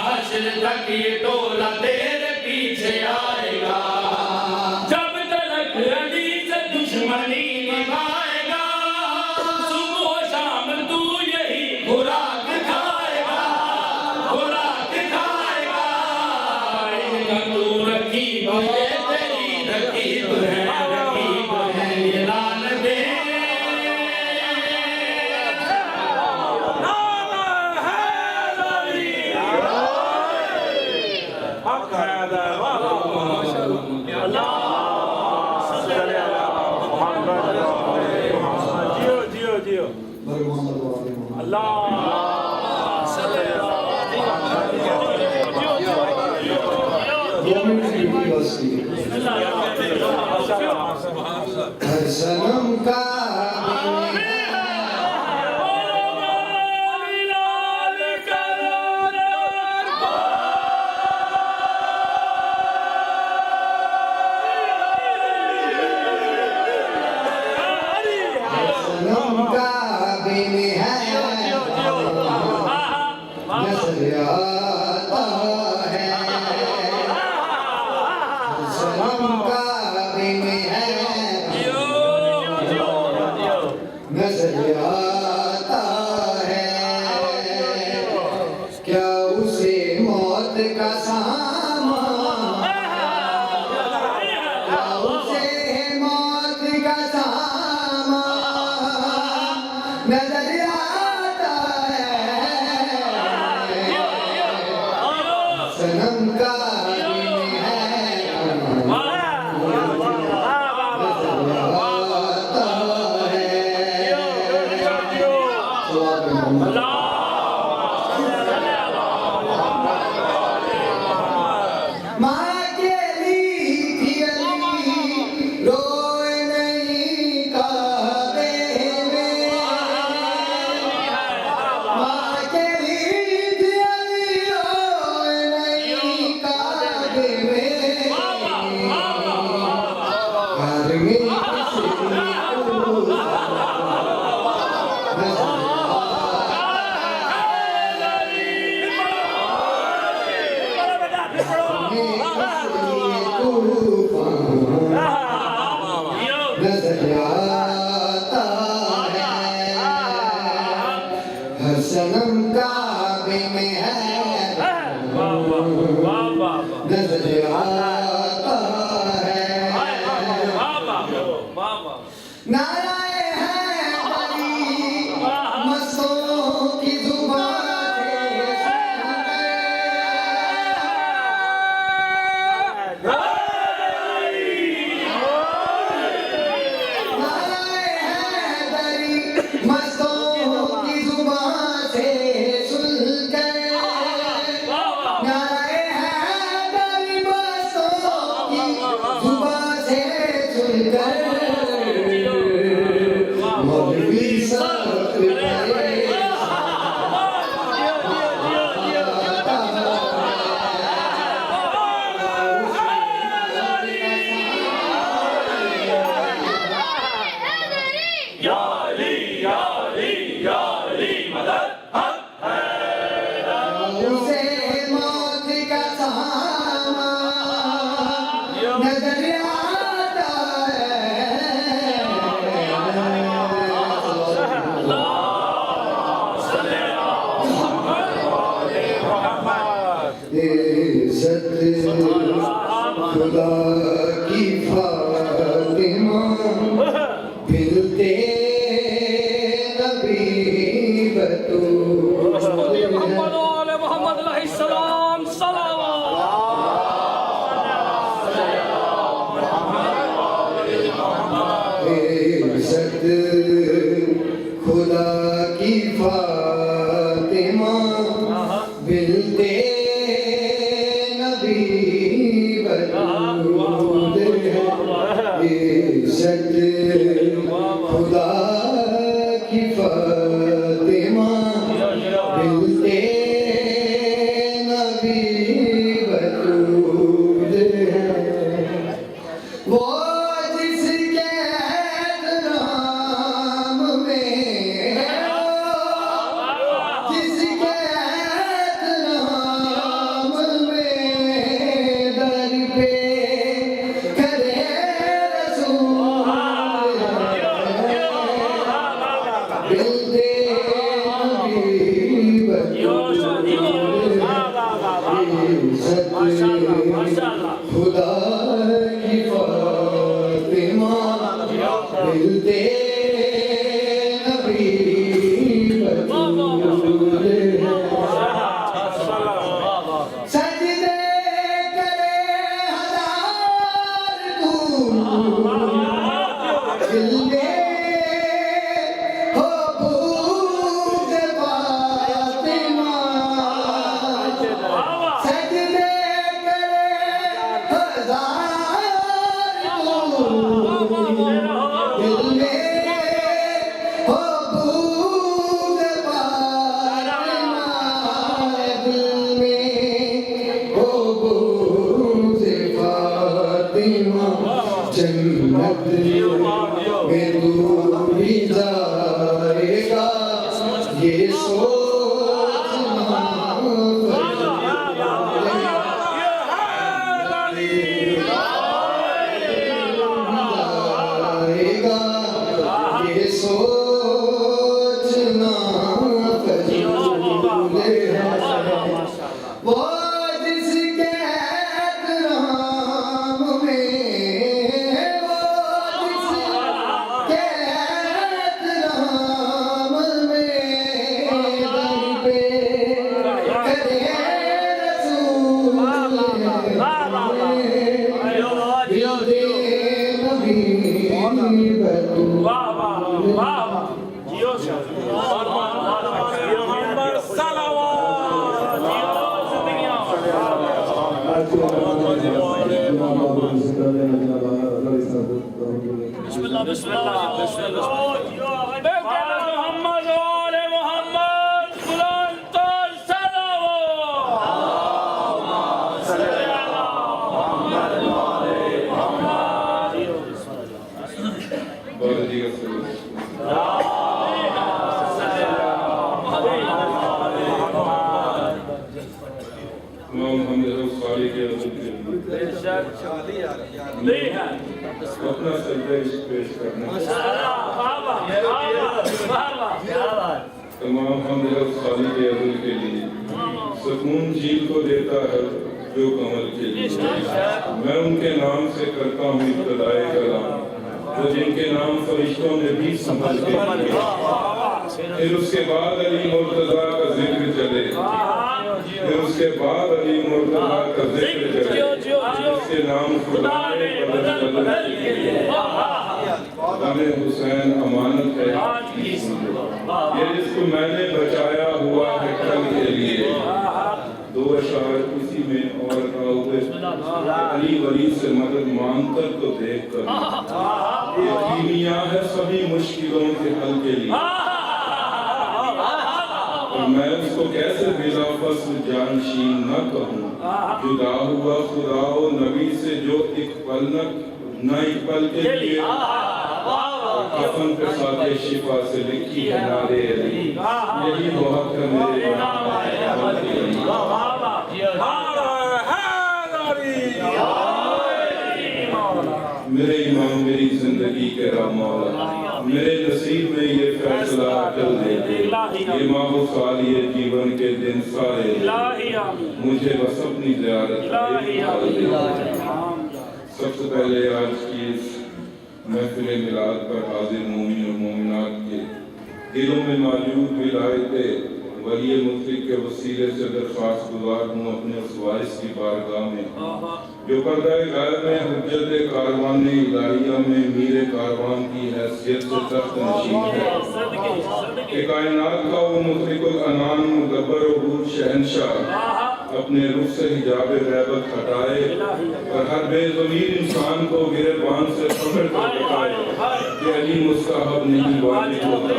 हश्र तक ये टोला तेरे पीछे आएगा। जब तक अली से दुश्मनी निभाएगा, सुबह शाम तू यही खुराक खाएगा, खुराक खाएगा। इनका तू रकीब ये तेरी रकीब है, रकीब है। ये लानतें हक है अल्लाह सल्ली अला मुहम्मद व आले मुहम्मद। जियो जियो जियो अल्लाह सल्ली अला सनम का सनम का बिन है नजर आता है, सनम का बिन है नजर आता है। क्या उसे मौत का सामान, क्या उसे मौत का सामान नजर आता है। सनम का दिन है माँ के लिए रोए नहीं काबे में, माँ के लिए रोए नहीं काबे में। घर में किसी नजर आता है, सनम काबे में है नजर आता है। नाराए हैं बड़ी मस्तों की जुबान नाराए हैं बड़ी मस्तों की जुबान इज्जत खुदा की फातिमा मिलते नबी बतूल मोहम्मद वाले मोहम्मद अलैहिस्सलाम सलावत। इज्जत खुदा की फातिमा मिलते नबी बतूल इज्जत खुदा की फातिमा मिलते नबी बतूल वो जिसके नाम में जिसके नाम में दर पे करे रसूल मिलते नबी बतूल खुदा की फातिमा मिलते नबी बतूल सजदे करे हजार तू दिल में हो बूज़ फातिमा सजदे करे हजार तू दिल में हो बूज़ फातिमा दिल में हो बूज़ फातिमा जन्नत में तू भी जाएगा ये सोचना जाएगा ये सोचना फजूल है वो जिसके नाम में वो जिसके नाम में दर पे करे रसूल दिल नबी बतूल मोहम्मद वाले मोहम्मद बुलंद अपना संदेश पेश करना तमाम हमद खाली के अदल के लिए सुकून झील को देता है जो कमल के लिए मैं उनके नाम से करता हूँ इब्तिदाए कलाम तो जिनके नाम फरिश्तों ने भी समझ के फिर उसके बाद अली मुर्तजा का जिक्र चले फिर उसके बाद अली मुर्तजा का जिक्र चले जिसके नाम खुदा ने बदल हमें हुसैन अमानत है ये रिस्क मैंने बचाया हुआ है कल के लिए दो अशार इसी में और अली वली से मदद मांगकर तो देख कर ये कीमिया है सभी मुश्किलों के हल के लिए और मैं उसको कैसे बिला फसल जानशीन न कहूँ जुदा हुआ खुदा व नबी से जो एक पल न एक पल के लिए कफन पे साथे शिफा से लिखी है नारे अली यही बहुत है मेरे इमाम मेरी जिंदगी के राम मौला मेरे नसीब में ये फैसला फैसला चल देते, ये माहो साल ये जीवन के दिन सारे, मुझे बस अपनी ज़ियारत सबसे पहले आज की इस महफिल मिलाद पर हाजिर मोमिन और मोमिनात के दिलों में मौजूद विलायते वली मुतलिक के वसीले से दरख्वास्त गुजार हूँ अपने उस वारिस की बारगाह में जो पर्दा गायब में हुज्जत कारवान इलाहिया में मीरे कारवान की हैसियत से तख्त नशीन है कि कायनात का वो मुतलिकुल अनान मुदब्बर वजूद शहंशाह अपने रुख से हिजाब गैबत हटाए और हर बेज़मीर इंसान को गिरबान से पकड़ कर दिखाए कि अली मुस्तहब नहीं वाजिब होता।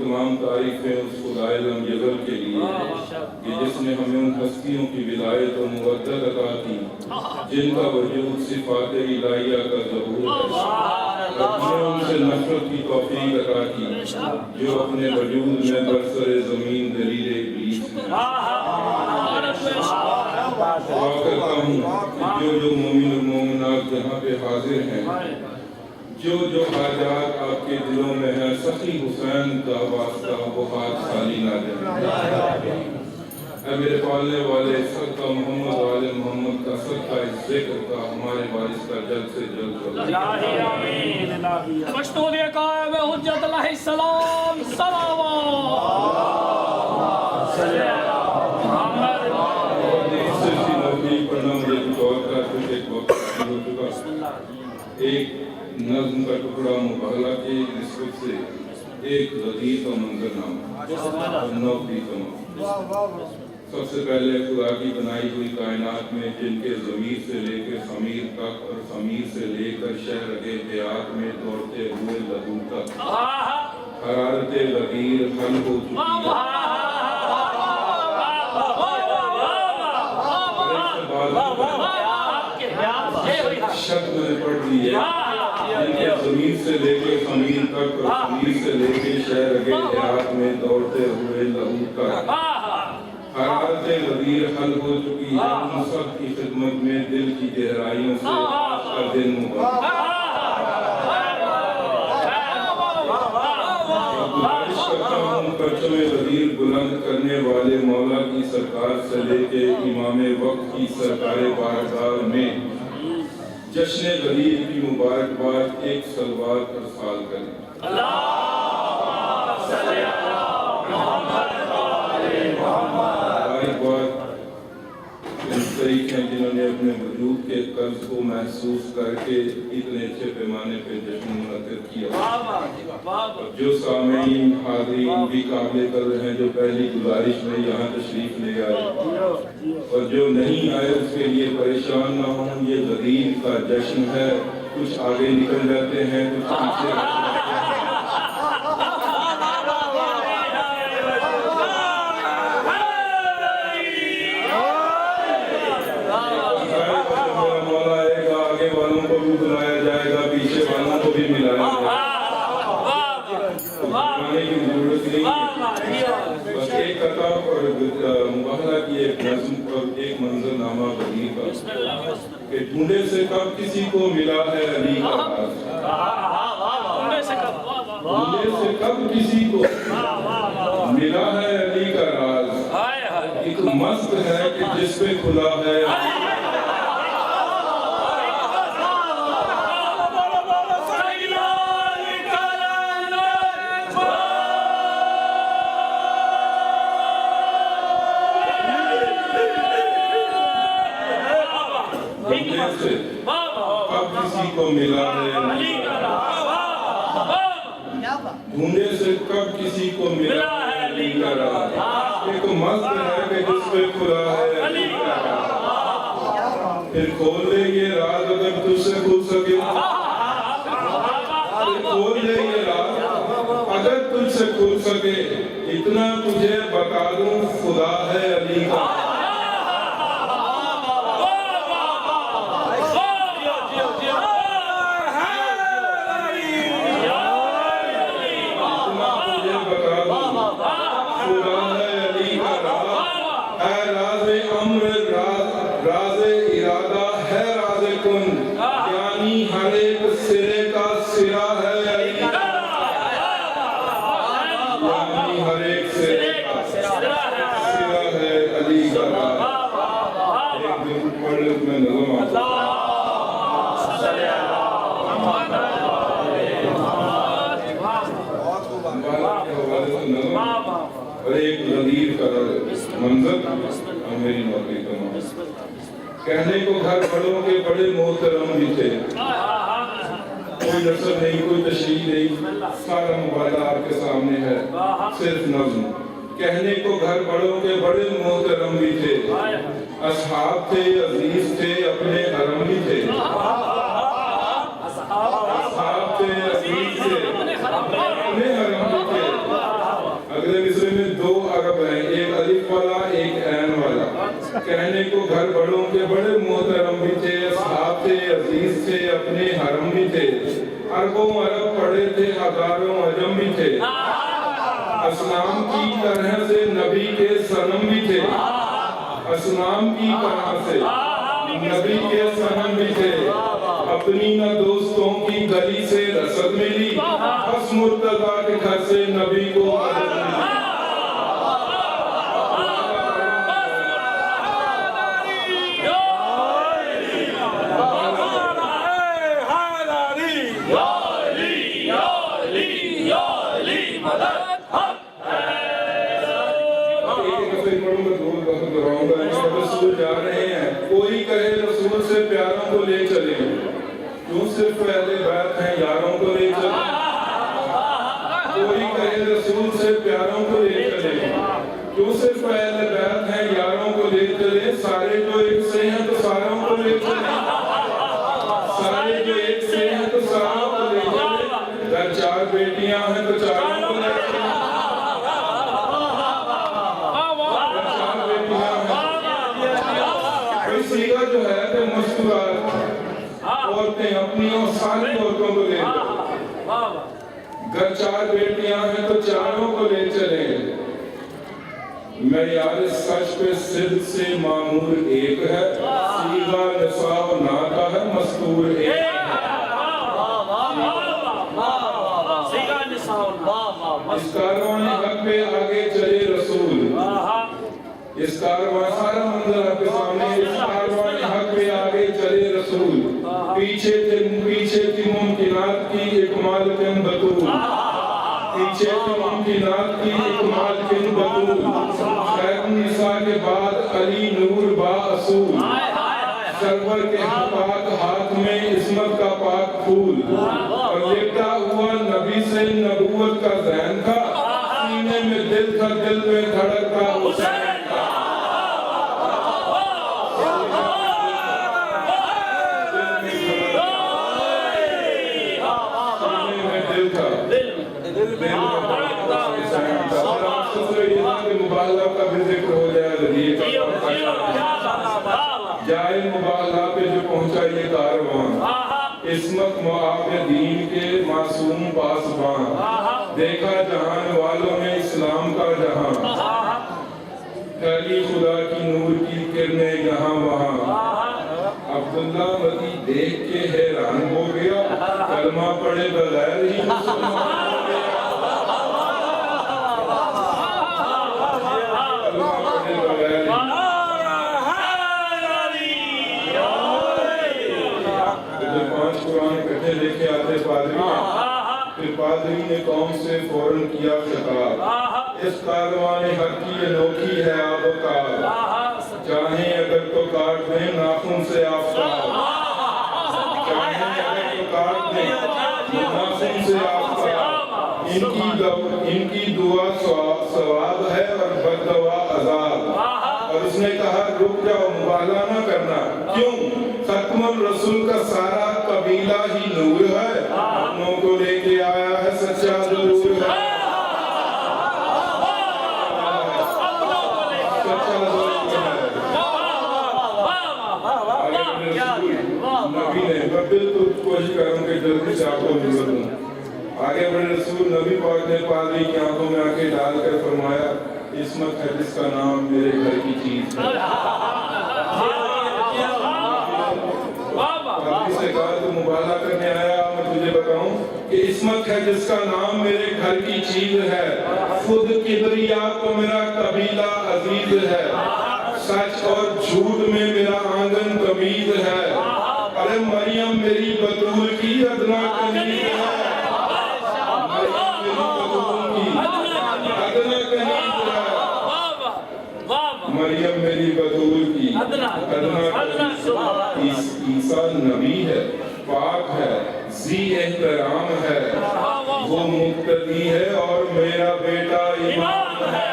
तमाम तारीफें उस खुदाए-ए-आलम जबल के लिए कि जिसने हमें उन हस्तियों की विलायत और मुवद्दत अता की जिनका वजूद सिफ़ात इलाहिया का ज़हूर है, हमें उनसे नफ़रत की तौफ़ीक़ अता की जो अपने वजूद में बरसरे ज़मीन दलील इब्लीस है। दुआ करता हूँ जो मोमिन और मोमिनात यहाँ पे हाजिर हैं, जो हाजात आपके दिलों में है, सखी हुसैन का वास्ता वो हाथ खाली ना जाए। मेरे पालने वाले सदका मोहम्मद वाले मोहम्मद का सदका इस ज़िक्र का हमारे वारिस का जल्द से जल्द एक नज़्म का टुकड़ा मुबाहला की निस्बत से एक लतीफ़ का मंज़रनामा नौकरी तमाम। सबसे पहले खुदा की बनाई हुई कायनात में जिनके ज़मीर से लेकर ख़मीर तक और ख़मीर से लेकर शहर-ए हयात में दौड़ते हुए लहू तक हरारते लकीर हल हो चुकी है। शक मैंने पढ़ ली है जिनके ज़मीर से लेके ख़मीर तक और ख़मीर से लेके शहर-ए हयात में दौड़ते हुए लहू तक हरारते गदीर हल हो चुकी है। उन सब की खिदमत में दिल की गहराइयों से दिन मुबारक। परचम गदीर बुलंद करने वाले मौला की सरकार से लेके इमाम वक्त की सरकार बारगाह में जश्न गदीर की मुबारकबाद एक सलवात अरसाल करें। शरीक हैं जिन्होंने अपने वजूद के कर्ज को महसूस करके इतने अच्छे पैमाने पे जश्न मुनक़्क़िद किया। जो सामीन हाज़रीन भी काबिल कदर हैं जो पहली गुजारिश में यहाँ तशरीफ ले आए और जो नहीं आए उसके लिए परेशान ना हों। ये गदीर का जश्न है, कुछ आगे निकल जाते हैं कुछ पीछे। बुलाया जाएगा, पीछे वालों को भी मिलाया जाएगा, बुलाने की जरूरत नहीं है। बस एक कताब और मुबाहला की एक नज़्म और एक मंजरनामा गदीर का कि ढूंढे से कब किसी को मिला है अली का राज, ढूंढे से कब किसी को मिला है अली का राज, एक मस्त है कि जिस पे खुदा है को मिला है। ढूंढे से कब किसी को मिला है अली का राज, एक मस्त है कि जिस पे खुदा है अली का राज। फिर खोल दे ये राज अगर तुझसे खुल सके, खोल दे ये राज अगर तुझसे खुल सके, इतना तुझे बता दूं खुदा है अली का। और मेरी नौकरी कमाओ। कहने को घर बड़ों के बड़े मोहतरम भी थे, कोई नसब नहीं, कोई तशरीह नहीं, सारा मुबाला आपके सामने है, सिर्फ नज़्म। कहने को घर बड़ों के बड़े मोहतरम भी थे, असहाब थे, अजीज थे, अपने हरम भी थे। असहाब थे, अजीज थे, अपने हरम भी थे। अगले मिसरे में 2 अरब हैं, एक अलिफ वाला, एक ऐन वाला। कहने को घर बड़ों के बड़े मोहतरम भी थे, असहाब थे, अजीज थे, अपने हरम भी थे। अरबों अरब पढ़े थे, हजारों अजम भी थे। असनाम की तरह से नबी के सनम भी थे, असनाम की तरह से नबी के सनम भी थे। अपनी न दोस्तों की गली से रसद मिली, बस मुर्तजा के घर से नबी को मदद मिली। रसूल जा रहे हैं, कोई कहे रसूल से प्यारों को ले चले, क्यों सिर्फ अहले बैत हैं यारों को ले चले। कोई कहे रसूल से प्यारों को ले चले, क्यों सिर्फ अहले बैत हैं यारों को ले चले। सारे जो एक से हैं तो सारों को ले चले, सारे जो एक से हैं तो सारों को ले चले। घर 4 बेटियां हैं तो चारों को ले चले। सीगा जो है कि मुस्कुरात औरतें अपनी और सारी औरतों को ले घर 4 बेटियां हैं तो चारों को ले चले। मैं यार सच पे सिद्ध से मामूर एक है, सीगा निसाब नाता है मस्तूर एक है। इस कारवान हक पे आगे चले रसूल, इस कारवां सारा मंजर आपके सामने। इस कारवां हक पे आगे चले रसूल, पीछे थी मुमकिनात की इकमाल किन बतूल, पीछे थी मुमकिनात की इकमाल किन बतूल। खैर निसा के बाद अली नूर बा असूल, सरवर के पाक हाथ में इस्मत का पाक फूल। और लेटा हुआ नबी से नबूवत का ज़हन था, सीने में दिल था, दिल में धड़कता हुसैन। मुबाला का भी जिक्र हो जाए, जाए मुबाला पे जो पहुंचा ये कारवां, इस्मत मुआफ़िदीन के मासूम पासबान। देखा जहान वालों ने इस्लाम का जहां, फैली खुदा की नूर की किरणें यहाँ वहाँ। अब्दुल्ला मदी देख के हैरान हो गया, कलमा पढ़े बगैर ही मुसलमान हो गया। लेके आते पादरी, फिर पादरी ने कौम से फौरन किया खिताब, इस कारवान हक की अनोखी है आबकार। चाहे अगर तो काट दें नाखून से आफताब, चाहे अगर तो काट दें नाखून से आफताब। इनकी दुआ सवाब है और बददुआ अजाब। और उसने कहा रुक जाओ, मुबाला ना करना। क्यों? खत्मुल रसूल का सारा कबीला ही नूर है, अपनों को लेके आया है सच्चा जरूर है। नबी ने मैं बिल्कुल कोशिश करूंगा जल्दी से आपको निकल दूं। आगे बढ़े रसूल नबी पाक ने पादरी की आंखों में आंखें डालकर फरमाया, इस्मत है जिसका नाम मेरे घर की चीज है। से कहा तो मुबाला करने आया, मैं तुझे बताऊं कि इस्मत है जिसका नाम मेरे घर की चीज है। खुद किबरिया को मेरा कबीला अजीज है, सच और झूठ में मेरा आंगन कमीज है। अरे मरियम मेरी बतूल की अदना कनीज है, मरियम मेरी जी एहतराम है, वो मुक्तदी है और मेरा बेटा इमाम है।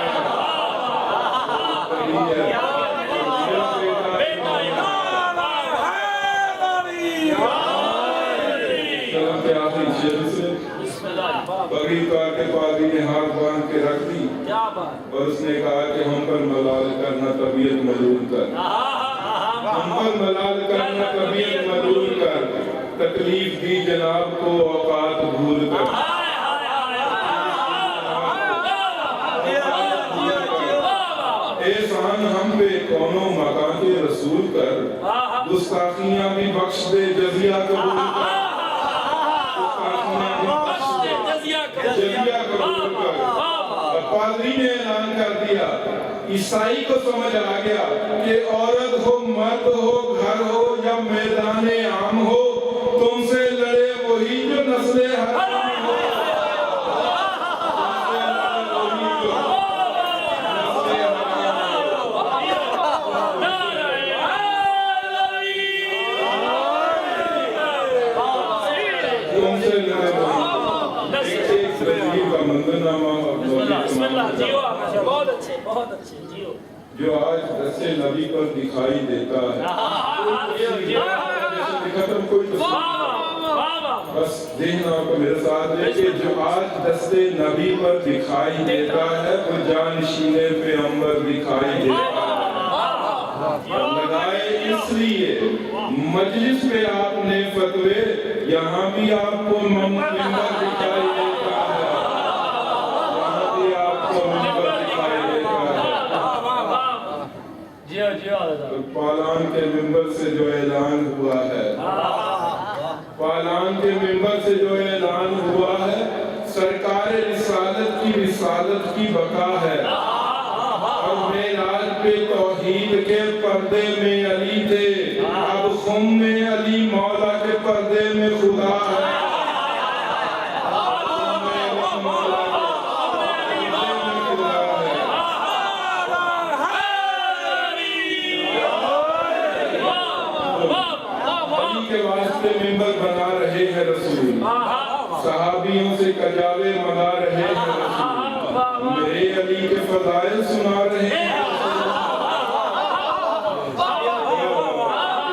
पगड़ी उतार के पादरी ने हाथ बांध के रख दी और उसने कहा कि हम पर मलाल करना तबीयत मलूल कर, हम पर मलाल करना तबीयत मलूल कर, तकलीफ दी जनाब को औकात भूल कर। एहसान हम पे कौनो मकाते रसूल कर, गुस्ताखियां भी बख्श दे जजिया कबूल कर, जजिया कबूल कर। पादरी ने ऐलान कर दिया, ईसाई को समझ आ गया कि औरत हो मर्द हो घर हो या मैदान आम हो, तुमसे लड़े वही जो नस्ले हराम हो। जो आज दस्ते नबी पर दिखाई देता है, बस देखना आपको मेरे साथ है कि जो आज दस्ते नबी पर दिखाई देता है वो जानशीने पे अंबर दिखाई देता है। लगाए इसलिए मजलिस पे आपने फतवे, यहाँ भी आपको मंबर दिखाई देता है, यहाँ भी आपको मंबर दिखाई देता है। तो पालान के मिंबर से जो ऐलान हुआ है, पालान के मिंबर से जो ऐलान हुआ है, सरकार रिसालत की बका है। और मेराज पे तौहीद के पर्दे में अली थे, अब खुम में अली मौला के पर्दे में खुदा है। के वास्ते मिंबर बना रहे हैं रसूल, सहाबियों से कजावे मंगा रहे हैं रसूल, मेरे अली के फजाइल सुना रहे हैं।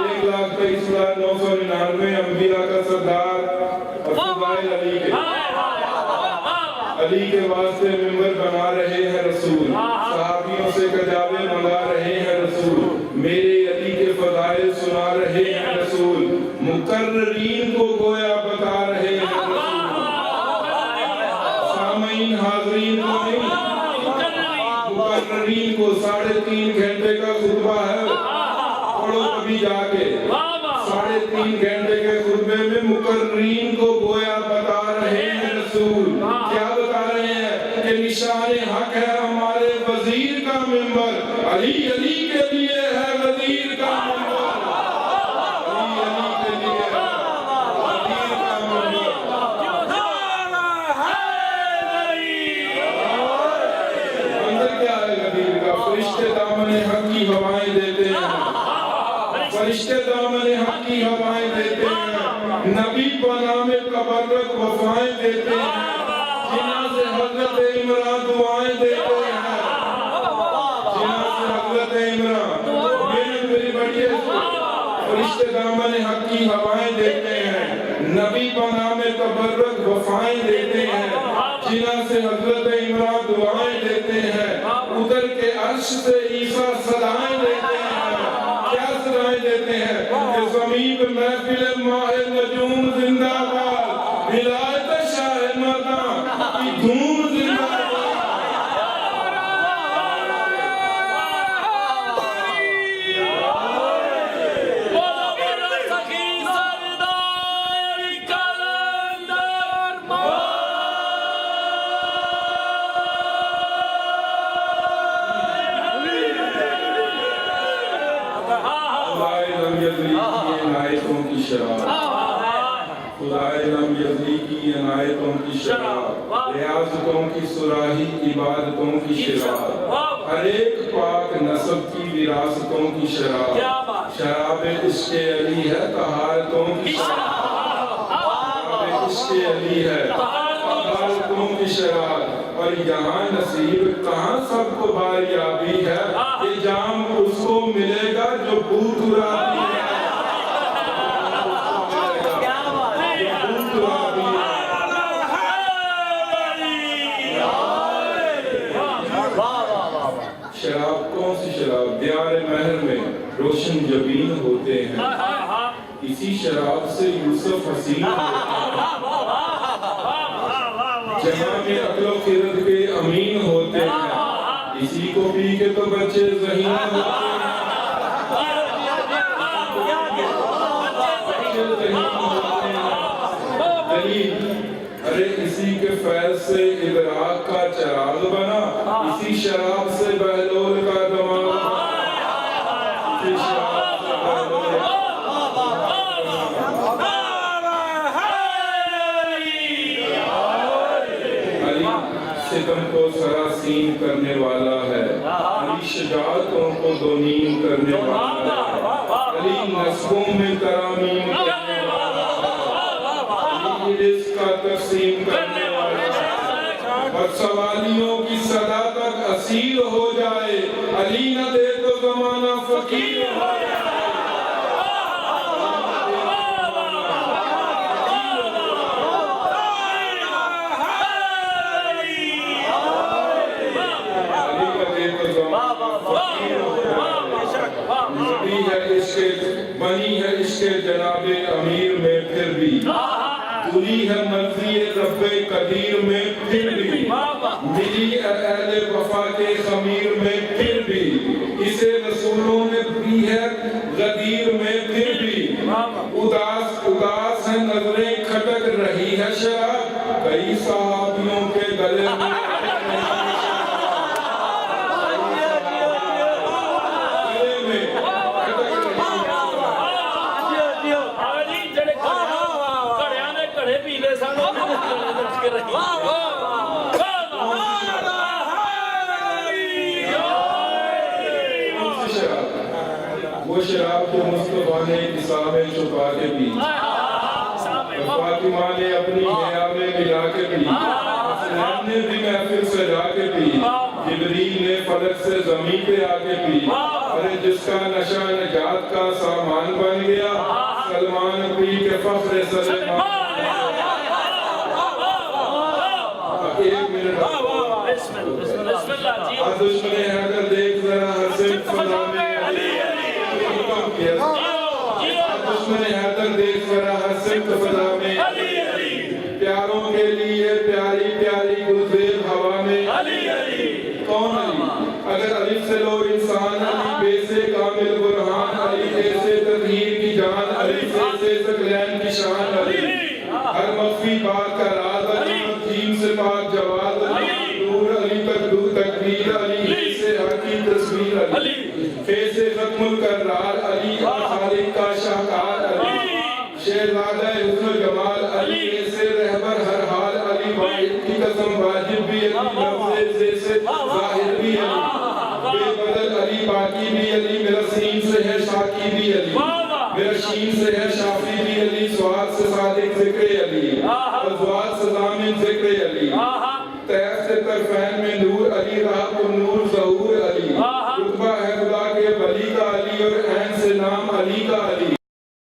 1,23,999 अंबिया का सरदार फजाइल अली के वास्ते मिंबर बना रहे हैं रसूल, सहाबियों से कजावे मंगा रहे हैं रसूल, मेरे अली के फजाइल सुना रहे हैं रसूल, मुकर्रीन को गोया बता रहे हैं रसूल। सामीन हाज़रीन को नहीं, मुकर्रीन को 3.5 घंटे का खुतबा है, पढ़ो कभी जाके। 3.5 घंटे के खुतबे में मुकर्रीन को गोया बता रहे हैं रसूल। क्या बता रहे हैं कि निशाने हक है हमारे वजीर का मिंबर, अली अली के लिए है वजीर का मिंबर, अली अली के लिए है वजीर का मिंबर। अंदर क्या है वजीर का? फरिश्ते दामने हक की हवाएं देते हैं, फरिश्ते दामने हक की हवाएं देते हैं, नबी पनाह में तबर्रुक वफाएं देते हैं, जिन्ना से हजरत इमरान दुआएं देते हैं, जिन्ना से हजरत इमरान मेरी बड़ी फरिश्ते दामने हक की हवाएं देते हैं, नबी पनाह में तबर्रुक वफाएं देते हैं, जिन्ना से हजरत इमरान दुआएं देते हैं, उधर के अर्श से ईसा सदाएं देते हैं। क्या सदाएं देते हैं कि ज़मीन पे महफिल माहे नजूम जिंदाबाद, विलायत शाह मर्दां की धूम जिंदाबाद। रियासतों की सुराही इबादतों की शराब, हर एक पाक नस्ब की विरासतों की शराब, शराब इश्क़ अली है तहारतों की शराब, इश्क़ अली है, अदालतों की शराब और यहाँ नसीब कहाँ सबको बारियाबी है। ये जाम उसको मिलेगा जो भूत उराबी है। शराब कौन सी शराब? दियार महर में रोशन जबीन होते हैं, इसी शराब से यूसुफ हसीन जहाँ में अक्ल खिरत के अमीन होते हैं, इसी को पी के तो बच्चे ज़हीन होते हैं। अरे इसी के फैज़ से इदराक का चराग बना, इसी शराब से बहलोल का दमाग बना। इसी शराब से बहलोल अली सितम को सरासीन करने वाला है, अली शजाअतों को दोनीम करने वाला है, अली नस्बों में तरामीम करने वाला है, अली रिज़्क़ का तक़सीम करने वाला है। और सवालियों की सदा तक असील हो जाए, अली न दे तो ज़माना फ़कीर हो जाए। बनी है इश्क़ जनाबे अमीर में फिर भी, तुली है मर्ज़ी रब्बे कदीर में फिर भी, मिली अहले वफा के ख़मीर में फिर भी, इसे रसूलों ने पी है गदीर में फिर भी। उदास उदास है नजरें खटक रही है शराब, कई सहाबियों के गले में वो शराब को मुस्तफा ने किसा में छुपा के पी, फातिमा ने अपनी हया में मिला के पी, हसनैन ने भी महफिल सजा के पी, जिब्रील ने फलक से ज़मीन पे आके पी। अरे जिसका नशा नजात का सामान बन गया, सलमान पी के फख्र सलमान। एक मिनट दुश्मन हैदर देख जरा हसन फजा में दुश्मन हैदर देख जरा हसन फजा में, प्यारों के लिए प्यारी प्यारी गुलज़ेब हवा में। कौन अली? अगर अली से लो इंसान, अली बेसे कामिल बुरहान, अली ऐसे तदहीर की जान, अली से सकलैन की शान, अली हर मख्फी बात का राज, अली जीम से पाक जवाद, अली दूर अली तक दूर तकबीर, अली से हर की तस्वीर, अली फैसे खत्मुल करार, अली खालिक का शाहकार, अली शेरज़ादा हुस्न जमाल, अली ऐसे रहबर हर हाल, अली वाहिद की कसम वाजिब भी, अली लफ्ज़े से ज़ाहिर भी, अली बेबदल, अली बाकी भी, अली मेरा सीन से है शाकी भी, अली मेरा शीन से है शाफी भी, अली स्वाद से सादिक ज़िक्र अली, और ज़वाद से ज़ामिन ज़िक्र अली, तैर से तरफ़ैन में नूर अली, राह को नूर ज़हूर अली, रुतबा है खुदा के वली का अली, और ऐन से नाम अली का अली।